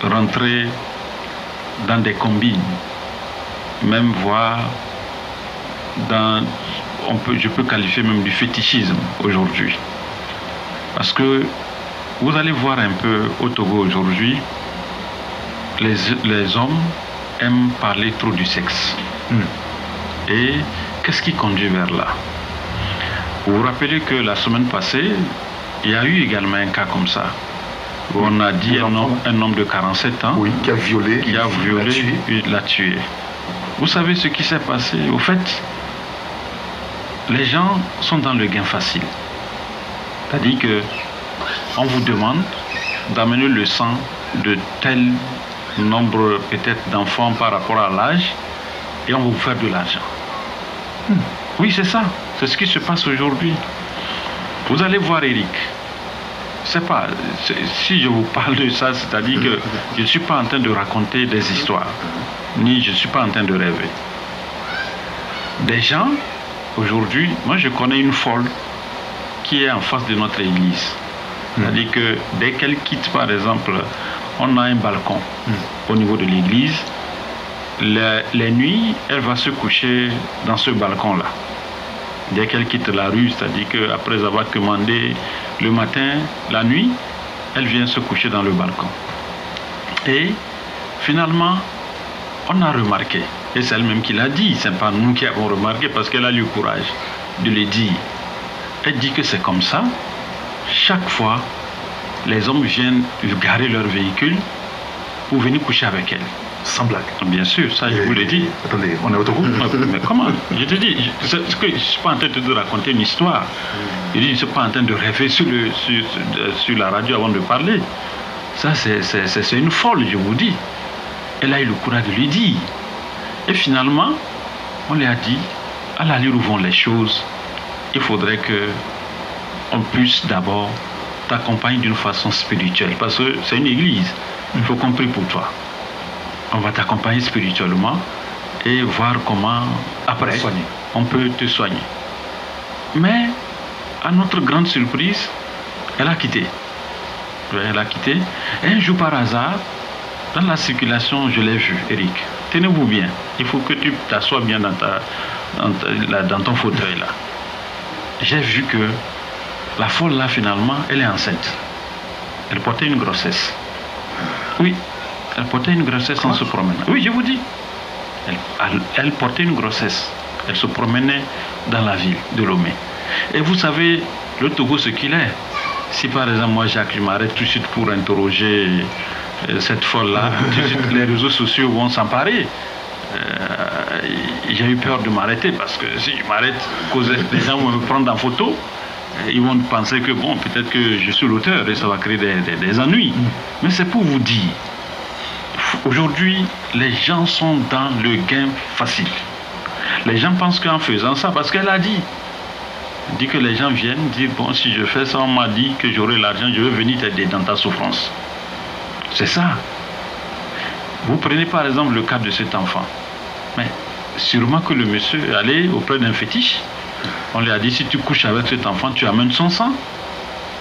rentrés dans des combines, même voire dans, je peux qualifier même du fétichisme aujourd'hui. Parce que vous allez voir un peu au Togo aujourd'hui, les hommes aiment parler trop du sexe. Et qu'est-ce qui conduit vers là? Vous vous rappelez que la semaine passée, il y a eu également un cas comme ça, où on a dit un homme de 47 ans, oui, qui a violé, l'a tué. Vous savez ce qui s'est passé? Au fait, les gens sont dans le gain facile. C'est-à-dire que on vous demande d'amener le sang de tel nombre peut-être d'enfants par rapport à l'âge, et on va vous faire de l'argent. Oui, c'est ça. C'est ce qui se passe aujourd'hui. Vous allez voir, Eric. C'est pas. Si je vous parle de ça, c'est-à-dire que je ne suis pas en train de raconter des histoires, ni je ne suis pas en train de rêver. Des gens, aujourd'hui, moi je connais une folle qui est en face de notre église. C'est-à-dire que dès qu'elle quitte, par exemple, on a un balcon au niveau de l'église. Les nuits, elle va se coucher dans ce balcon-là. Dès qu'elle quitte la rue, c'est-à-dire qu'après avoir commandé le matin, la nuit, elle vient se coucher dans le balcon. Et finalement, on a remarqué, et c'est elle-même qui l'a dit, c'est pas nous qui avons remarqué parce qu'elle a eu le courage de le dire. Elle dit que c'est comme ça. Chaque fois, les hommes viennent garer leur véhicule pour venir coucher avec elle. Sans blague. Bien sûr, ça je vous l'ai dit. Attendez, on est au Togo. Mais comment? Je te dis, je ne suis pas en train de raconter une histoire. Je dis, je ne suis pas en train de rêver sur la radio avant de parler. Ça, c'est une folle, je vous dis. Elle a eu le courage de lui dire. Et finalement, on lui a dit, à l'allure où vont les choses, il faudrait qu'on puisse d'abord t'accompagner d'une façon spirituelle. Parce que c'est une église. Il faut compris pour toi. On va t'accompagner spirituellement et voir comment, après, on peut te soigner. Mais, à notre grande surprise, elle a quitté. Elle a quitté. Et un jour par hasard, dans la circulation, je l'ai vu, Eric. Tenez-vous bien. Il faut que tu t'assoies bien dans ton fauteuil là. J'ai vu que la folle là, finalement, elle est enceinte. Elle portait une grossesse. Oui, elle portait une grossesse en se promenant. Oui, je vous dis. Elle portait une grossesse. Elle se promenait dans la ville de Lomé. Et vous savez, le Togo, ce qu'il est. Si par exemple, moi, Jacques, je m'arrête tout de suite pour interroger cette folle-là, tout de suite, les réseaux sociaux vont s'emparer. J'ai eu peur de m'arrêter parce que si je m'arrête, les gens vont me prendre en photo. Ils vont penser que, bon, peut-être que je suis l'auteur et ça va créer des ennuis. Mais c'est pour vous dire, aujourd'hui, les gens sont dans le gain facile. Les gens pensent qu'en faisant ça, parce qu'elle a dit que les gens viennent dire, bon, si je fais ça, on m'a dit que j'aurai l'argent, je veux venir t'aider dans ta souffrance. C'est ça. Vous prenez par exemple le cas de cet enfant. Mais sûrement que le monsieur est allé auprès d'un fétiche. On lui a dit, si tu couches avec cet enfant, tu amènes son sang.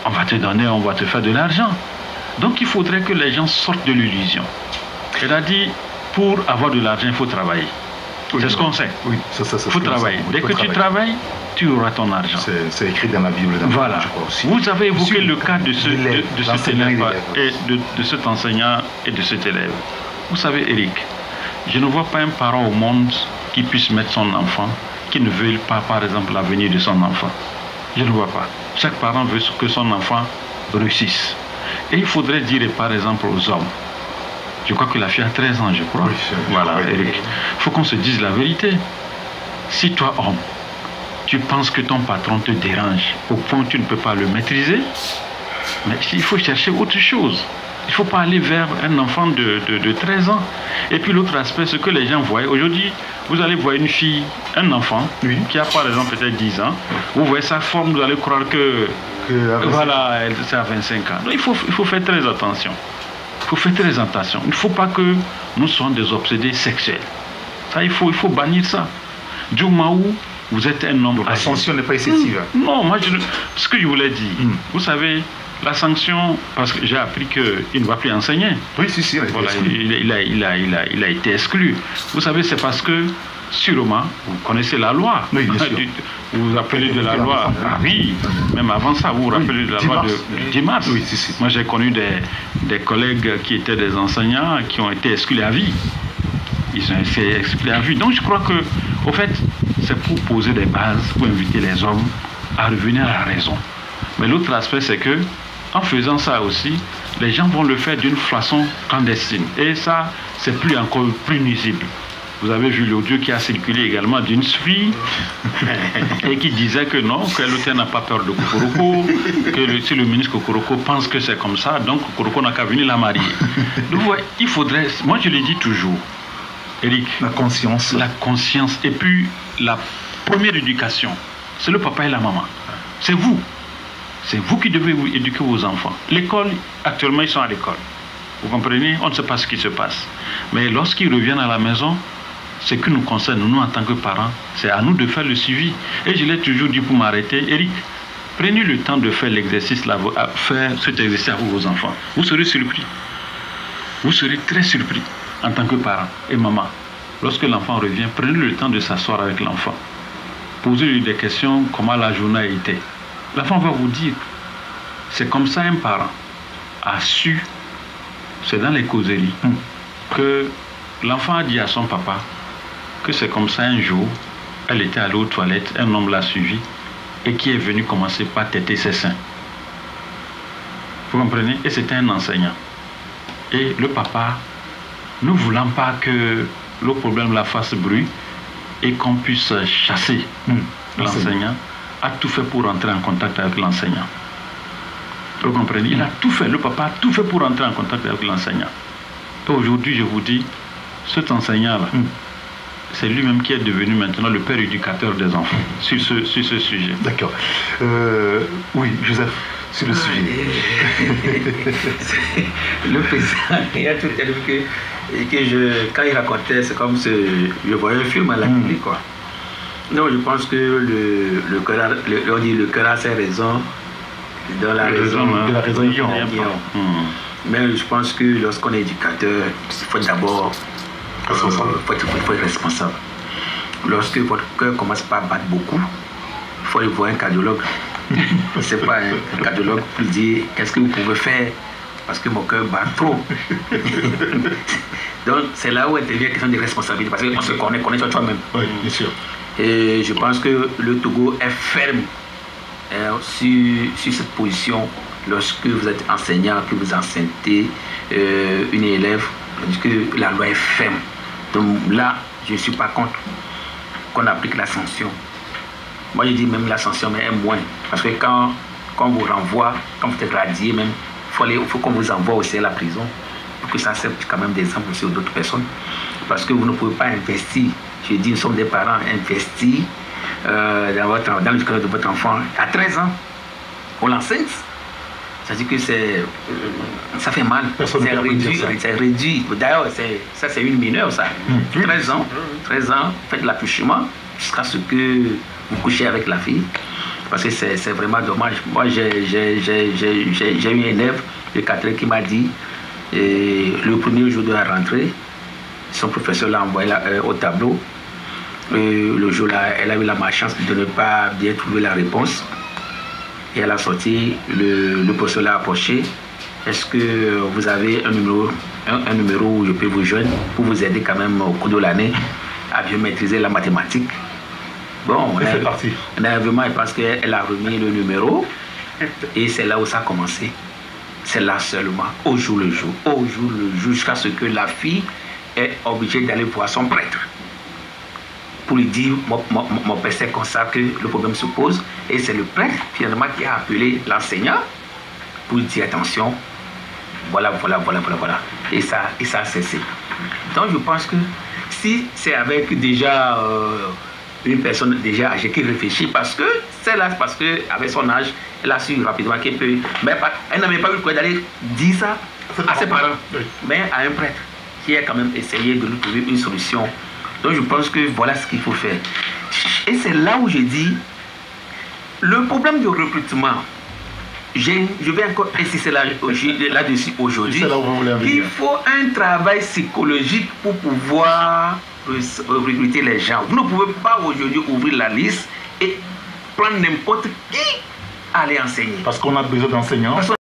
On va te donner, on va te faire de l'argent. Donc il faudrait que les gens sortent de l'illusion. Elle a dit, pour avoir de l'argent, il faut travailler. Oui, c'est ce qu'on sait. Oui, ça, il faut travailler. Dès que tu travailles, tu auras ton argent. C'est écrit dans la Bible. Voilà. Je crois aussi. Vous avez évoqué le cas de cet élève et de cet enseignant et de cet élève. Vous savez, Eric, je ne vois pas un parent au monde qui puisse mettre son enfant, qui ne veut pas, par exemple, l'avenir de son enfant. Je ne vois pas. Chaque parent veut que son enfant réussisse. Et il faudrait dire, par exemple, aux hommes, je crois que la fille a 13 ans, je crois. Oui, voilà, Eric. Il faut qu'on se dise la vérité. Si toi, homme, tu penses que ton patron te dérange au point où tu ne peux pas le maîtriser, mais il faut chercher autre chose. Il ne faut pas aller vers un enfant de 13 ans. Et puis l'autre aspect, ce que les gens voient. Aujourd'hui, vous allez voir une fille, un enfant, qui a par exemple peut-être 10 ans. Vous voyez sa forme, vous allez croire que voilà, c'est à 25 ans. Donc, il faut faire très attention. Il faut faire très attention. Il ne faut pas que nous soyons des obsédés sexuels. Ça, il faut bannir ça. Du moment où vous êtes un homme... La sanction n'est pas excessive. Non, moi, ce que je voulais dire, vous savez, la sanction, parce que j'ai appris qu'il ne va plus enseigner. Oui, si, voilà, il a été exclu. Vous savez, c'est parce que, sûrement, vous connaissez la loi. Oui, bien sûr. Vous vous rappelez de la loi. Ah oui, même avant ça, vous vous rappelez de la loi de 10 mars. Oui, si. Moi, j'ai connu des collègues qui étaient des enseignants qui ont été exclus à vie. Ils ont été exclus à vie. Donc, je crois que, au fait, c'est pour poser des bases, pour inviter les hommes à revenir à la raison. Mais l'autre aspect, c'est que, en faisant ça aussi, les gens vont le faire d'une façon clandestine. Et ça, c'est encore plus nuisible. Vous avez vu l'audio qui a circulé également d'une fille et qui disait que non, que l'auteur n'a pas peur de Kokoroko, que si le ministre Kokoroko pense que c'est comme ça, donc Kokoroko n'a qu'à venir la marier. Donc il faudrait, moi je le dis toujours, Eric, la conscience. La conscience et puis la première éducation, c'est le papa et la maman. C'est vous. C'est vous qui devez vous éduquer vos enfants. L'école, actuellement, ils sont à l'école. Vous comprenez? On ne sait pas ce qui se passe. Mais lorsqu'ils reviennent à la maison, ce qui nous concerne, nous en tant que parents, c'est à nous de faire le suivi. Et je l'ai toujours dit pour m'arrêter, Eric, prenez le temps de faire l'exercice, faire cet exercice avec vos enfants. Vous serez surpris. Vous serez très surpris en tant que parent et maman. Lorsque l'enfant revient, prenez le temps de s'asseoir avec l'enfant. Posez-lui des questions, comment la journée a été. L'enfant va vous dire, c'est comme ça un parent a su, c'est dans les causeries, que l'enfant a dit à son papa que c'est comme ça un jour, elle était allée aux toilettes, un homme l'a suivi et qui est venu commencer par téter ses seins. Vous comprenez? Et c'était un enseignant. Et le papa, ne voulant pas que le problème la fasse bruit et qu'on puisse chasser l'enseignant, a tout fait pour entrer en contact avec l'enseignant. Vous comprenez? Il a tout fait, le papa a tout fait pour entrer en contact avec l'enseignant. Et aujourd'hui, je vous dis, cet enseignant-là, c'est lui-même qui est devenu maintenant le père éducateur des enfants sur ce sujet. D'accord. Oui, Joseph. sur le sujet. Le président, il a tout dit quand il racontait, c'est comme si je voyais un film à la télé, quoi. Non, je pense que le cœur a ses raisons, dans la raison il y a pas. Mais je pense que lorsqu'on est éducateur, il faut d'abord faut être responsable. Lorsque votre cœur commence pas à battre beaucoup, il faut aller voir un cardiologue. C'est pas un cardiologue pour dire qu'est-ce que vous pouvez faire parce que mon cœur bat trop. Donc c'est là où intervient la question de responsabilité parce qu'on se connaît toi-même. Oui, bien sûr. Et je pense que le Togo est ferme sur cette position lorsque vous êtes enseignant, que vous enseignez une élève, que la loi est ferme. Donc là, je ne suis pas contre qu'on applique la sanction. Moi, je dis même la sanction, mais moins. Parce que quand on vous renvoie, quand vous êtes radié même, il faut qu'on vous envoie aussi à la prison pour que ça serve quand même d'exemple aussi aux autres personnes. Parce que vous ne pouvez pas investir. Je dis, nous sommes des parents, investir dans le cœur de votre enfant à 13 ans. On l'enseigne. C'est-à-dire que ça fait mal. C'est réduit. D'ailleurs, ça c'est une mineure, ça. 13 ans, faites l'accouchement jusqu'à ce que vous couchez avec la fille. Parce que c'est vraiment dommage. Moi, j'ai eu une élève de 4 ans qui m'a dit, le premier jour de la rentrée, son professeur l'a envoyé au tableau. Le jour-là, elle a eu la malchance de ne pas bien trouver la réponse. Et elle a sorti, le professeur l'a approché. Est-ce que vous avez un numéro où je peux vous joindre pour vous aider quand même au cours de l'année à bien maîtriser la mathématique? Bon, c'est parti. Nerveusement, parce qu'elle a remis le numéro et c'est là où ça a commencé. C'est là seulement, au jour le jour, jusqu'à ce que la fille est obligée d'aller voir son prêtre pour lui dire, mon père, c'est comme ça que le problème se pose. Et c'est le prêtre, finalement, qui a appelé l'enseignant pour lui dire, attention, voilà. Et ça a cessé. Donc, je pense que si c'est avec déjà une personne déjà âgée qui réfléchit, parce que avec son âge, elle a su rapidement qu'elle peut... Mais elle n'avait pas eu le courage d'aller dire ça à ses parents, mais à un prêtre qui a quand même essayé de lui trouver une solution. Donc je pense que voilà ce qu'il faut faire. Et c'est là où je dis, le problème de recrutement, je vais encore insister là-dessus aujourd'hui, il faut un travail psychologique pour pouvoir recruter les gens. Vous ne pouvez pas aujourd'hui ouvrir la liste et prendre n'importe qui à aller enseigner. Parce qu'on a besoin d'enseignants.